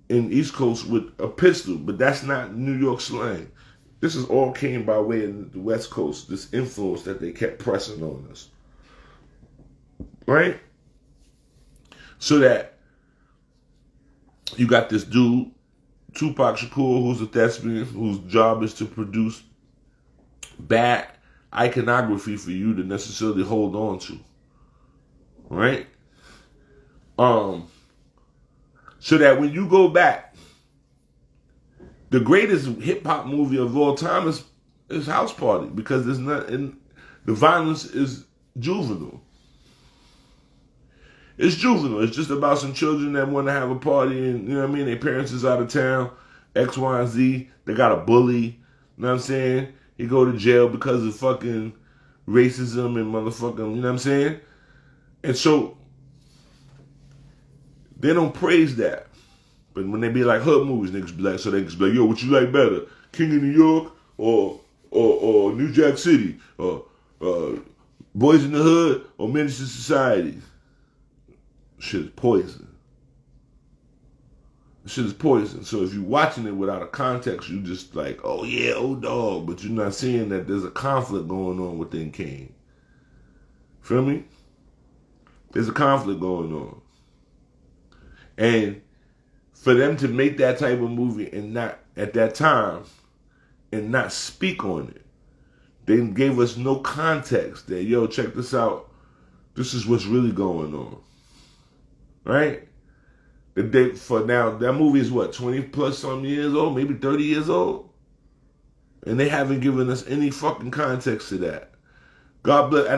in East Coast with a pistol, but that's not New York slang. This is all came by way of the West Coast, this influence that they kept pressing on us. Right? So that you got this dude, Tupac Shakur, who's a thespian, whose job is to produce bad iconography for you to necessarily hold on to. Right? So that when you go back, the greatest hip-hop movie of all time is House Party, because there's not, and the violence is juvenile. It's juvenile. It's just about some children that want to have a party, and, you know what I mean, their parents is out of town, X, Y, and Z. They got a bully, you know what I'm saying? He go to jail because of fucking racism and motherfucking, you know what I'm saying? And so, they don't praise that. But when they be like hood movies, niggas be like, so they just be like, yo, what you like better? King of New York or New Jack City? Or Boys in the Hood or Menace to Society? Shit is poison. Shit is poison. So if you're watching it without a context, you just like, oh yeah, O-Dog, but you're not seeing that there's a conflict going on within Kane. Feel me? There's a conflict going on. And for them to make that type of movie and not, at that time, and not speak on it, they gave us no context that, yo, check this out. This is what's really going on. Right? The date for now, that movie is what, 20 plus some years old, maybe 30 years old? And they haven't given us any fucking context to that. God bless,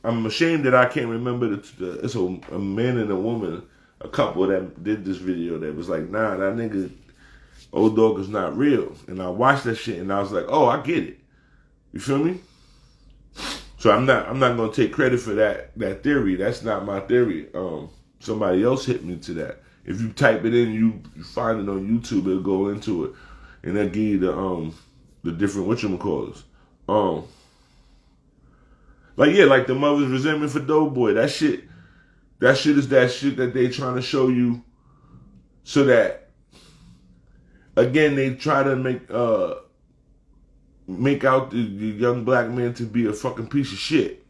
I'm ashamed that I can't remember it's a man and a woman, a couple that did this video that was like, nah, that nigga O-Dog is not real. And I watched that shit and I was like, oh, I get it. You feel me? So I'm not gonna take credit for that theory. That's not my theory. Somebody else hit me to that. If you type it in, you find it on YouTube, it'll go into it. And they'll give you the different whatchamacallits. Like the mother's resentment for Doughboy. That shit is that shit that they trying to show you so that, again, they try to make out the young black man to be a fucking piece of shit.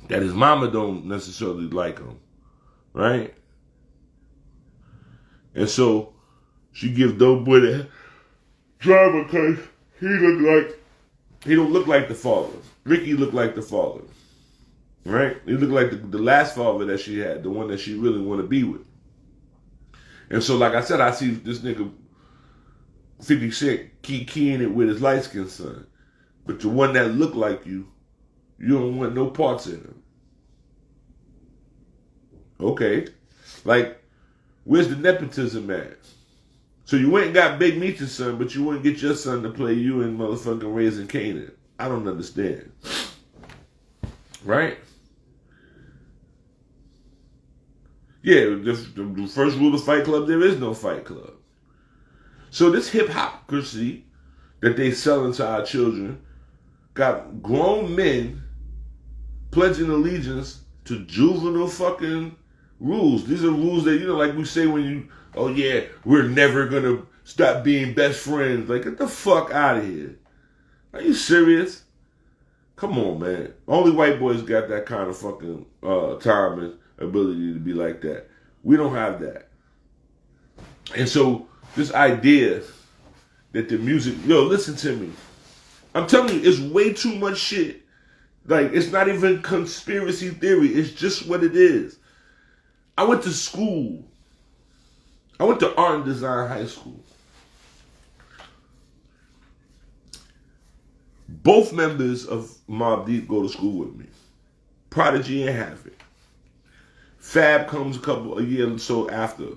That his mama don't necessarily like him. Right? And so she gives Doughboy the drama because he don't look like the father. Ricky looked like the father. Right? He looked like the last father that she had, the one that she really want to be with. And so, like I said, I see this nigga 50 Cent keying it with his light-skinned son. But the one that look like you don't want no parts in him. Okay. Like, where's the nepotism at? So you went and got Big Meech's son, but you wouldn't get your son to play you in motherfucking Raising Kanan. I don't understand. Right? Yeah, the first rule of Fight Club, there is no Fight Club. So this hip-hopcrisy that they selling to our children got grown men pledging allegiance to juvenile fucking rules. These are rules that, you know, like we say when you, oh yeah, we're never gonna stop being best friends. Like, get the fuck out of here. Are you serious? Come on, man. Only white boys got that kind of fucking time and ability to be like that. We don't have that. And so this idea that the music, yo, listen to me. I'm telling you, it's way too much shit. Like, it's not even conspiracy theory. It's just what it is. I went to school. I went to art and design high school. Both members of Mobb Deep go to school with me. Prodigy and Havoc. Fab comes a year or so after.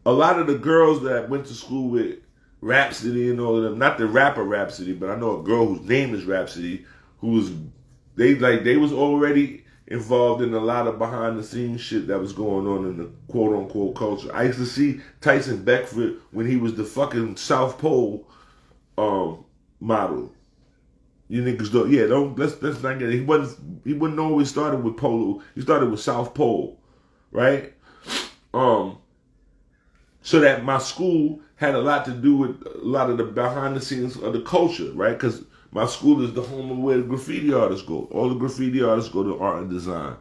A lot of the girls that I went to school with, Rhapsody and all of them, not the rapper Rhapsody, but I know a girl whose name is Rhapsody, they was already involved in a lot of behind the scenes shit that was going on in the quote unquote culture. I used to see Tyson Beckford when he was the fucking South Pole model. You niggas let's not get it. He wouldn't always started with polo. He started with South Pole, right? So that my school had a lot to do with a lot of the behind the scenes of the culture, right? Because my school is the home of where the graffiti artists go. All the graffiti artists go to art and design,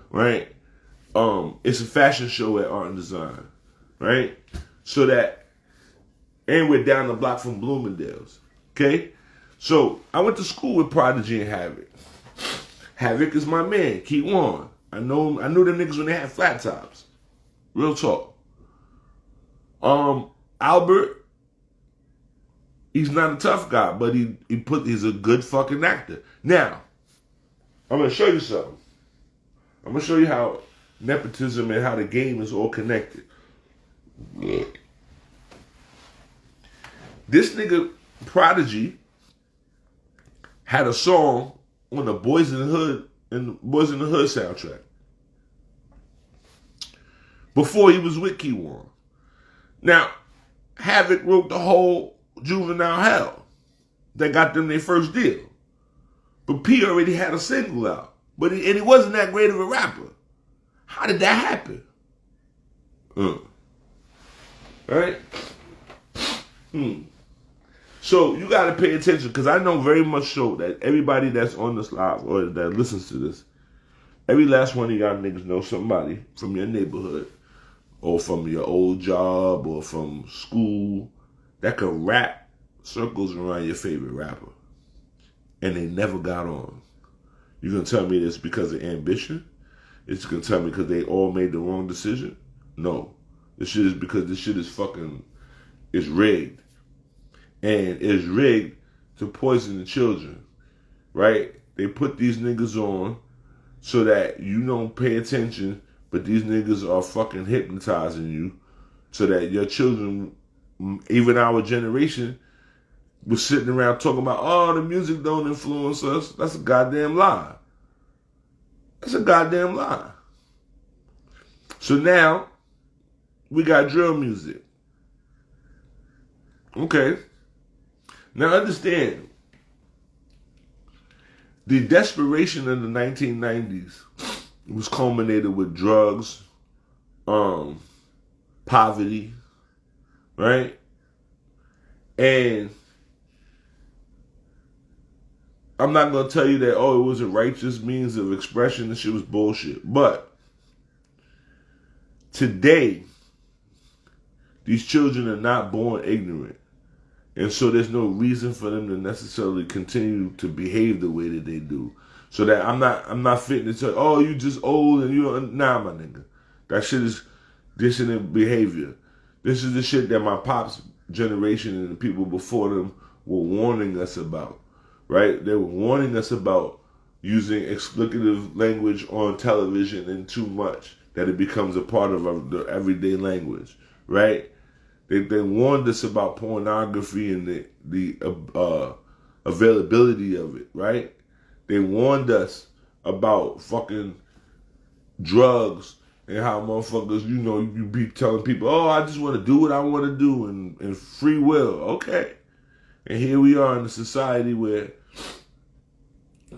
right? It's a fashion show at art and design, right? So that, and we're down the block from Bloomingdale's, okay? So I went to school with Prodigy and Havoc. Havoc is my man, keep on. I knew them niggas when they had flat tops. Real talk. Albert, he's not a tough guy, but he's a good fucking actor. Now, I'm gonna show you something. I'm gonna show you how nepotism and how the game is all connected. This nigga Prodigy had a song on the Boys in the Hood soundtrack before he was with Keywan. Now, Havoc wrote the whole Juvenile Hell that got them their first deal. But P already had a single out. But he wasn't that great of a rapper. How did that happen? Right? So you got to pay attention, because I know very much so that everybody that's on this live or that listens to this, every last one of y'all niggas know somebody from your neighborhood or from your old job or from school that can rap circles around your favorite rapper. And they never got on. You gonna tell me this because of ambition? It's gonna tell me because they all made the wrong decision? No. This shit is because this shit is it's rigged. And it's rigged to poison the children. Right? They put these niggas on so that you don't pay attention, but these niggas are fucking hypnotizing you so that your children, even our generation, was sitting around talking about, oh, the music don't influence us. That's a goddamn lie. That's a goddamn lie. So now, we got drill music. Okay. Now understand, the desperation of the 1990s was culminated with drugs, poverty, right? And I'm not going to tell you that, it was a righteous means of expression. This shit was bullshit. But today, these children are not born ignorant. And so there's no reason for them to necessarily continue to behave the way that they do. So that I'm not fitting to tell, you just old and you don't, nah, my nigga. That shit is dissonant behavior. This is the shit that my pop's generation and the people before them were warning us about, right? They were warning us about using explicative language on television and too much, that it becomes a part of the everyday language, right? They warned us about pornography and the availability of it, right? They warned us about fucking drugs and how motherfuckers, you be telling people, I just want to do what I want to do and free will. Okay. And here we are in a society where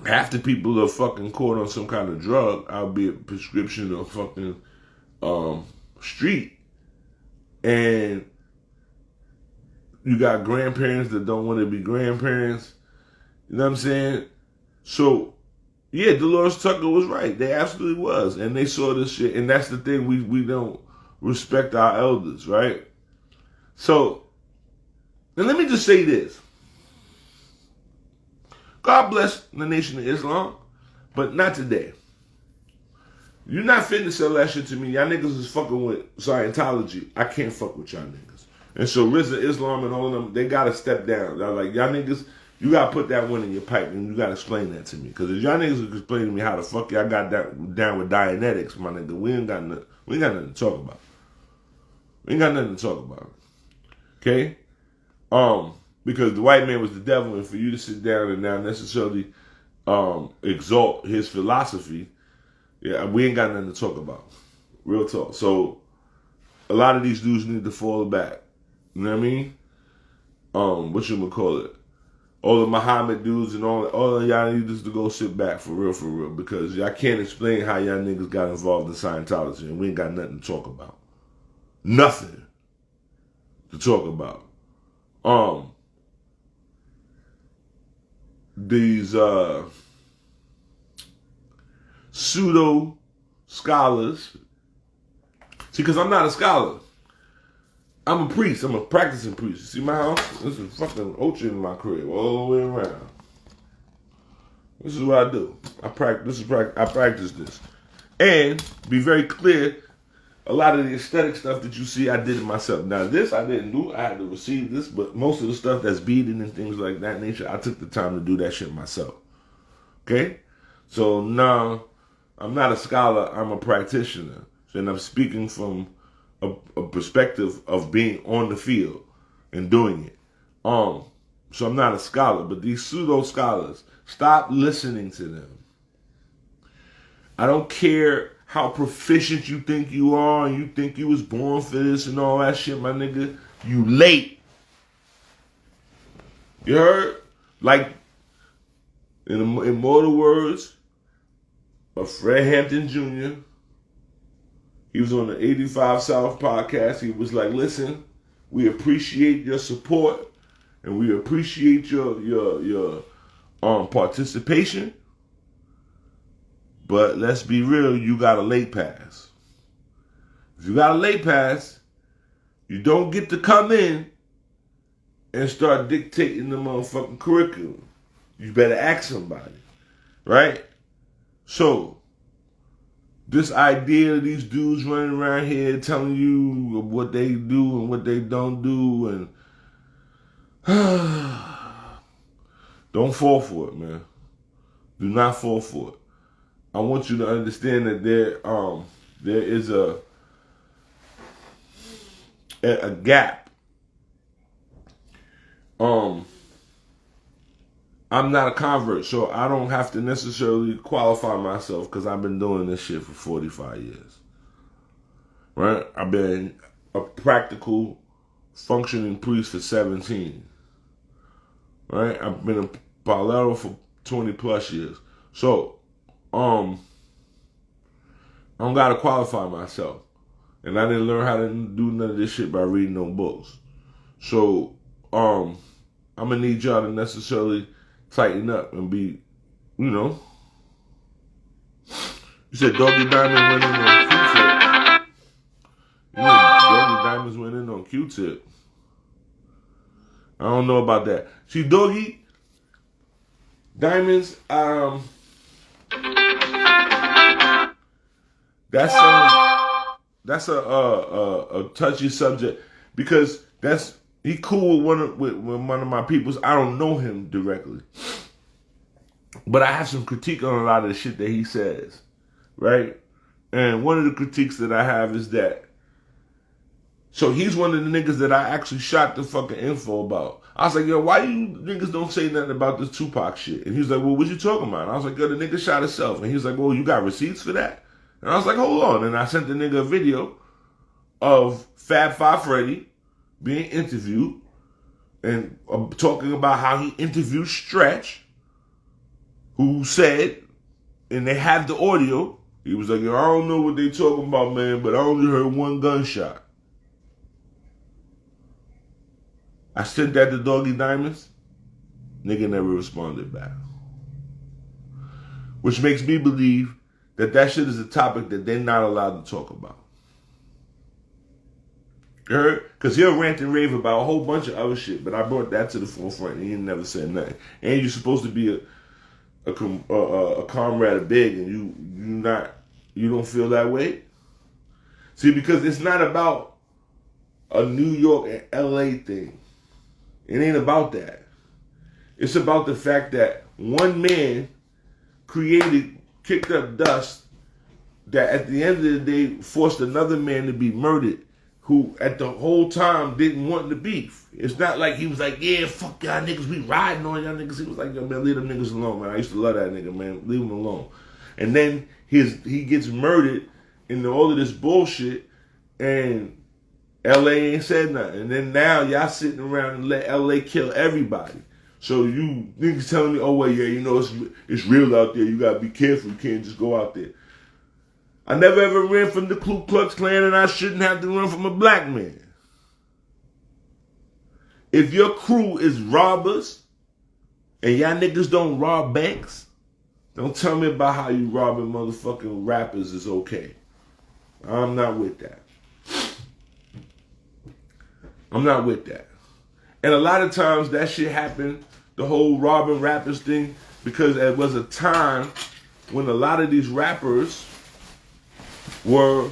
half the people are fucking caught on some kind of drug, albeit prescription or fucking street. And you got grandparents that don't want to be grandparents. You know what I'm saying? So, yeah, Dolores Tucker was right. They absolutely was. And they saw this shit. And that's the thing. We don't respect our elders, right? So, and let me just say this. God bless the Nation of Islam, but not today. You're not finna sell that shit to me. Y'all niggas is fucking with Scientology. I can't fuck with y'all niggas. And so RZA, Islam, and all of them, they gotta step down. They're like, y'all niggas, you gotta put that one in your pipe, and you gotta explain that to me. Because if y'all niggas could explain to me how the fuck y'all got that down with Dianetics, my nigga, we ain't got nothing to talk about. We ain't got nothing to talk about. Okay? Because the white man was the devil, and for you to sit down and not necessarily exalt his philosophy, yeah, we ain't got nothing to talk about. Real talk. So a lot of these dudes need to fall back. You know what I mean? Whatchamacallit? All the Muhammad dudes and all of y'all need to go sit back for real. Because y'all can't explain how y'all niggas got involved in Scientology, and we ain't got nothing to talk about. Nothing to talk about. These pseudo scholars. See, because I'm not a scholar. I'm a priest. I'm a practicing priest. See my house? This is fucking ocean in my crib all the way around. This is what I do. I practice this. And be very clear, a lot of the aesthetic stuff that you see, I did it myself. Now this I didn't do. I had to receive this, but most of the stuff that's beading and things like that nature, I took the time to do that shit myself. Okay? So now, I'm not a scholar, I'm a practitioner. And I'm speaking from a perspective of being on the field and doing it. So I'm not a scholar, but these pseudo scholars, stop listening to them. I don't care how proficient you think you are and you think you was born for this and all that shit, my nigga. You late. You heard? Like, in immortal words of Fred Hampton Jr., he was on the 85 South podcast. He was like, listen, we appreciate your support and we appreciate your participation. But let's be real, you got a late pass. If you got a late pass, you don't get to come in and start dictating the motherfucking curriculum. You better ask somebody, right? So, this idea of these dudes running around here telling you what they do and what they don't do, and don't fall for it, man. Do not fall for it. I want you to understand that there is a gap. I'm not a convert, so I don't have to necessarily qualify myself because I've been doing this shit for 45 years. Right? I've been a practical, functioning priest for 17. Right? I've been a Palero for 20 plus years. So, I don't gotta qualify myself. And I didn't learn how to do none of this shit by reading no books. So, I'm gonna need y'all to necessarily tighten up and be, you know. You said Doggy Diamond went in on Q-Tip. You know, Doggy Diamonds went in on Q-Tip. I don't know about that. See, Doggy Diamonds, that's a touchy subject because he cool with one of my peoples. I don't know him directly, but I have some critique on a lot of the shit that he says, right? And one of the critiques that I have is that, so he's one of the niggas that I actually shot the fucking info about. I was like, yo, why you niggas don't say nothing about this Tupac shit? And he was like, well, what you talking about? And I was like, yo, the nigga shot himself. And he was like, well, you got receipts for that? And I was like, hold on. And I sent the nigga a video of Fab Five Freddy being interviewed and talking about how he interviewed Stretch, who said, and they have the audio, he was like, yo, I don't know what they talking about, man, but I only heard one gunshot. I sent that to Doggy Diamonds. Nigga never responded back. Which makes me believe that shit is a topic that they're not allowed to talk about. You heard? Because he'll rant and rave about a whole bunch of other shit, but I brought that to the forefront and he never said nothing. And you're supposed to be a comrade of Big, and You don't feel that way? See, because it's not about a New York and LA thing. It ain't about that. It's about the fact that one man kicked up dust that at the end of the day forced another man to be murdered who at the whole time didn't want the beef. It's not like he was like, yeah, fuck y'all niggas, we riding on y'all niggas. He was like, yo, man, leave them niggas alone, man. I used to love that nigga, man. Leave him alone. And then he gets murdered in all of this bullshit, and LA ain't said nothing. And then now y'all sitting around and let LA kill everybody. So you niggas telling me, oh, well, yeah, you know, it's real out there. You got to be careful. You can't just go out there. I never ever ran from the Ku Klux Klan, and I shouldn't have to run from a black man. If your crew is robbers and y'all niggas don't rob banks, don't tell me about how you robbing motherfucking rappers is okay. I'm not with that. I'm not with that. And a lot of times that shit happened, the whole robbing rappers thing, because there was a time when a lot of these rappers were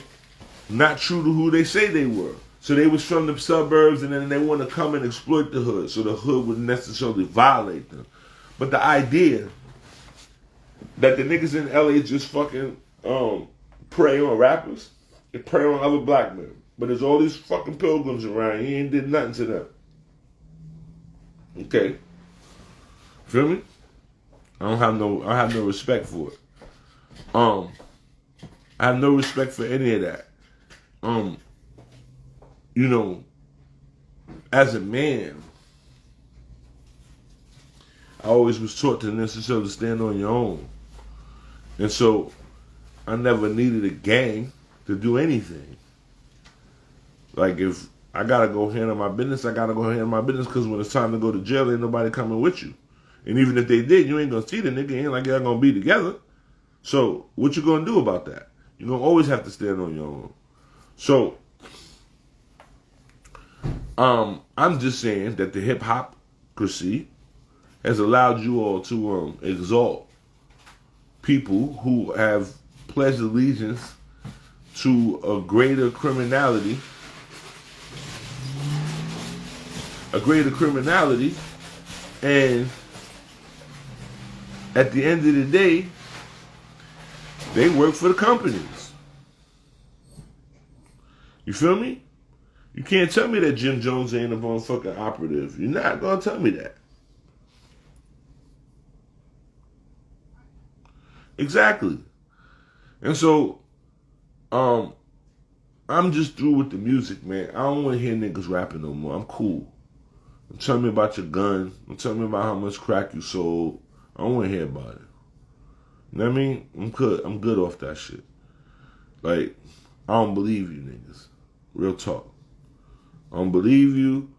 not true to who they say they were. So they was from the suburbs, and then they want to come and exploit the hood, so the hood wouldn't necessarily violate them. But the idea that the niggas in LA just fucking prey on rappers, they prey on other black men. But there's all these fucking pilgrims around. He ain't did nothing to them. Okay, feel me? I have no respect for it. I have no respect for any of that. You know, as a man, I always was taught to necessarily stand on your own. And so I never needed a gang to do anything. Like, if I gotta go handle my business, I gotta go handle my business, because when it's time to go to jail, ain't nobody coming with you. And even if they did, you ain't gonna see the nigga. Ain't like y'all gonna be together. So what you gonna do about that? You're gonna always have to stand on your own. So I'm just saying that the hip hopcrisy has allowed you all to exalt people who have pledged allegiance to a greater criminality, and at the end of the day, they work for the companies. You feel me? You can't tell me that Jim Jones ain't a motherfucking operative. You're not gonna tell me that. Exactly. And so, I'm just through with the music, man. I don't want to hear niggas rapping no more. I'm cool. Don't tell me about your gun. Don't tell me about how much crack you sold. I don't want to hear about it. You know what I mean? I'm good. I'm good off that shit. Like, I don't believe you niggas. Real talk. I don't believe you.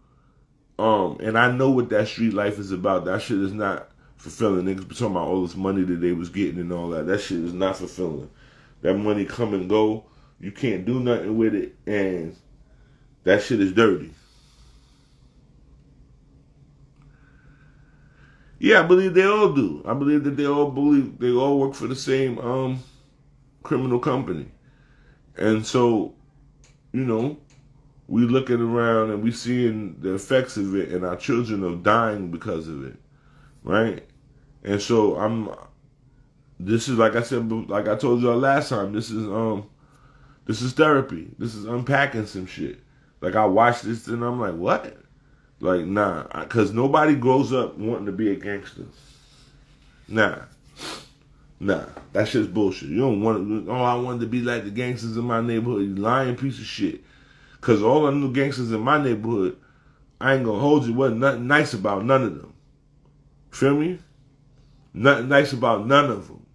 And I know what that street life is about. That shit is not fulfilling. Niggas be talking about all this money that they was getting and all that. That shit is not fulfilling. That money come and go. You can't do nothing with it. And that shit is dirty. Yeah, I believe they all do. I believe that they all work for the same criminal company. And so, you know, we looking around and we seeing the effects of it, and our children are dying because of it, right? And so this is, like I said, like I told y'all last time, this is therapy. This is unpacking some shit. Like, I watched this and I'm like, what? Like, nah, because nobody grows up wanting to be a gangster. Nah, that shit's bullshit. You don't want to, I wanted to be like the gangsters in my neighborhood. You lying piece of shit. Because all the new gangsters in my neighborhood, I ain't gonna hold you, wasn't nothing nice about none of them. Feel me? Nothing nice about none of them.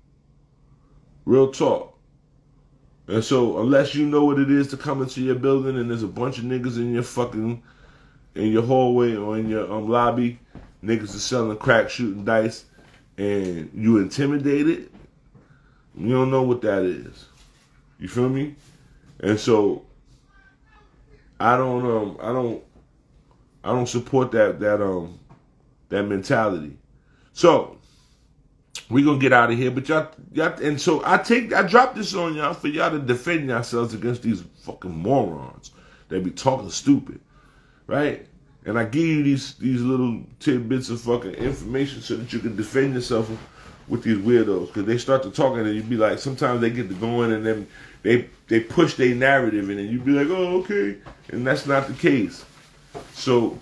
Real talk. And so, unless you know what it is to come into your building and there's a bunch of niggas in your hallway or in your lobby, niggas are selling crack, shooting dice, and you intimidated, you don't know what that is. You feel me? And so, I don't support that mentality. So, We gonna get out of here, but y'all, and so I drop this on y'all for y'all to defend yourselves against these fucking morons that be talking stupid, right? And I give you these little tidbits of fucking information so that you can defend yourself with these weirdos, because they start to talking and you be like, sometimes they get to going and then they push their narrative and then you be like, oh, okay, and that's not the case. So,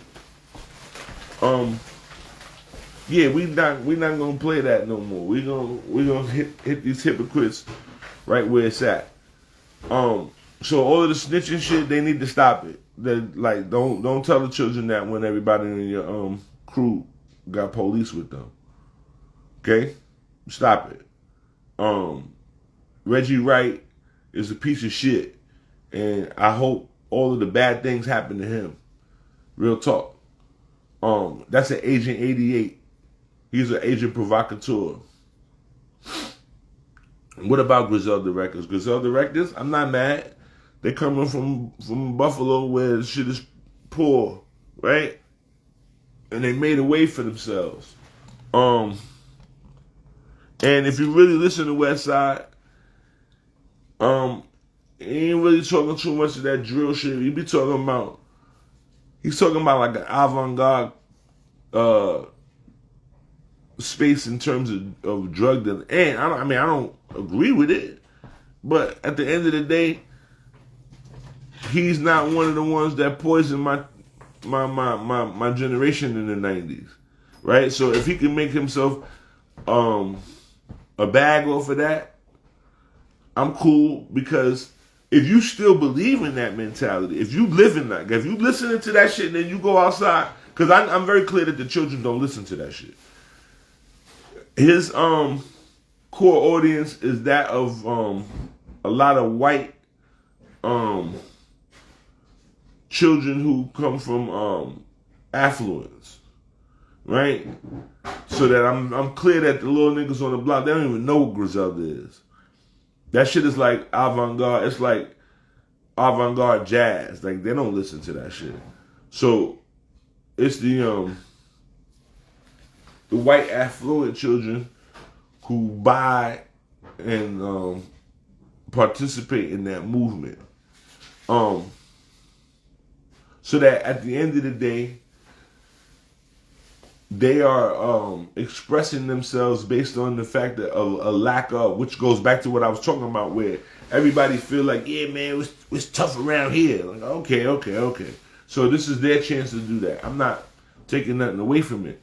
yeah, we not gonna play that no more. We gonna hit these hypocrites right where it's at. So all of the snitching shit, they need to stop it. Like, don't tell the children that when everybody in your crew got police with them. Okay, stop it. Reggie Wright is a piece of shit, and I hope all of the bad things happen to him. Real talk. That's an Agent 88. He's an agent provocateur. What about Griselda Records? Griselda Records, I'm not mad. They coming from Buffalo where shit is poor, right? And they made a way for themselves. And if you really listen to Westside, he ain't really talking too much of that drill shit. He's talking about like an avant-garde space in terms of drug dealing. And I don't agree with it, but at the end of the day, he's not one of the ones that poisoned my generation in the 90s, right? So if he can make himself a bag off of that, I'm cool, because if you still believe in that mentality, if you live in that, if you listening to that shit and then you go outside, because I'm very clear that the children don't listen to that shit. His core audience is that of a lot of white children who come from affluence, right? So that I'm clear that the little niggas on the block, they don't even know what Griselda is. That shit is like avant-garde. It's like avant-garde jazz. Like, they don't listen to that shit. So it's the white affluent children who buy and participate in that movement. So that at the end of the day, they are expressing themselves based on the fact that a lack of, which goes back to what I was talking about, where everybody feel like, yeah, man, it's tough around here. Like, okay. So this is their chance to do that. I'm not taking nothing away from it.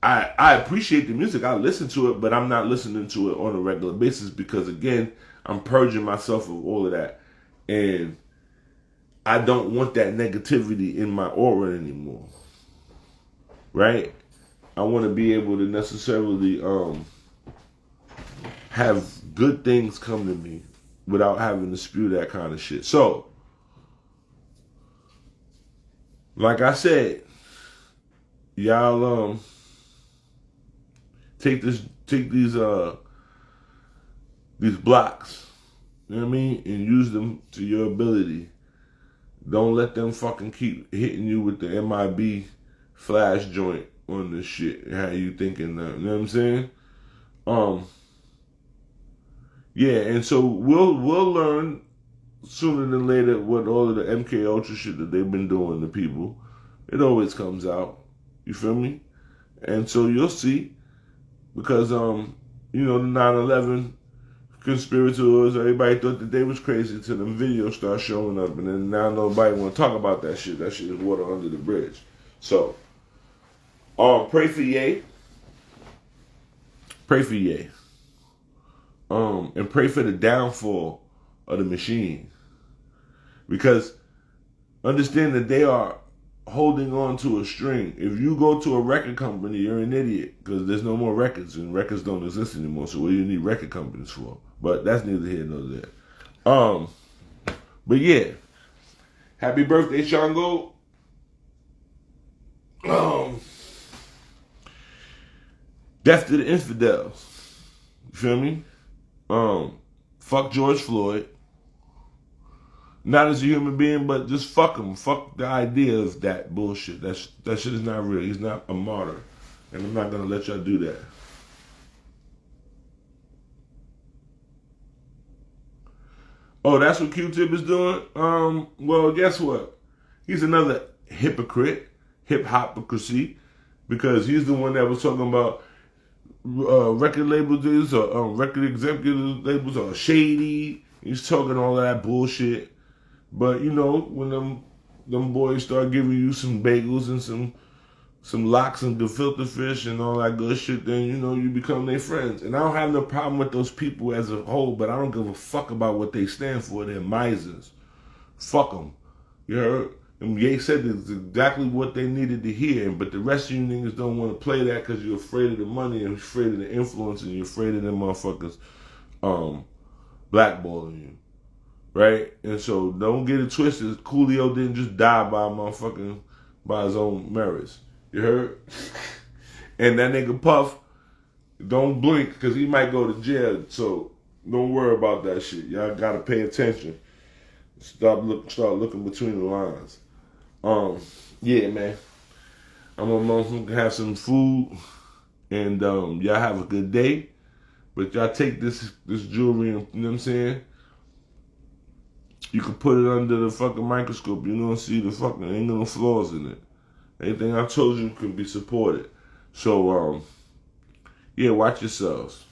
I appreciate the music. I listen to it, but I'm not listening to it on a regular basis because, again, I'm purging myself of all of that. And I don't want that negativity in my aura anymore. Right? I want to be able to necessarily have good things come to me without having to spew that kind of shit. So, like I said, y'all take these blocks, you know what I mean, and use them to your ability. Don't let them fucking keep hitting you with the MIB flash joint on this shit. How you thinking that? You know what I'm saying? Yeah, and so we'll learn sooner than later what all of the MK Ultra shit that they've been doing to people. It always comes out. You feel me? And so you'll see, because the 9/11 conspirators, everybody thought that they was crazy till them videos start showing up, and then now nobody want to talk about that shit. That shit is water under the bridge. So, pray for Ye. Pray for Ye. And pray for the downfall of the machine. Because understand that they are holding on to a string. If you go to a record company, you're an idiot, because there's no more records, and records don't exist anymore. So what do you need record companies for? But that's neither here nor there. But yeah, happy birthday, Shango. Death to the infidels. You feel me? Fuck George Floyd. Not as a human being, but just fuck him. Fuck the idea of that bullshit. That shit is not real. He's not a martyr. And I'm not going to let y'all do that. Oh, that's what Q-Tip is doing? Well, guess what? He's another hypocrite, hip hopcrisy, because he's the one that was talking about record labels or record executive labels are shady. He's talking all of that bullshit. But you know, when them boys start giving you some bagels and some lox and gefilte fish and all that good shit, then you know you become their friends. And I don't have no problem with those people as a whole, but I don't give a fuck about what they stand for. They're misers. Fuck them. You heard? And Ye said it's exactly what they needed to hear, but the rest of you niggas don't want to play that because you're afraid of the money and afraid of the influence and you're afraid of them motherfuckers blackballing you. Right? And so don't get it twisted. Coolio didn't just die by his own merits. You heard? And that nigga Puff, don't blink because he might go to jail. So don't worry about that shit. Y'all gotta pay attention. Start looking between the lines. Yeah, man. I'm gonna have some food, and y'all have a good day. But y'all take this jewelry, and, you know what I'm saying? You can put it under the fucking microscope. You don't see the fucking, ain't no flaws in it. Anything I told you can be supported. So, yeah, watch yourselves.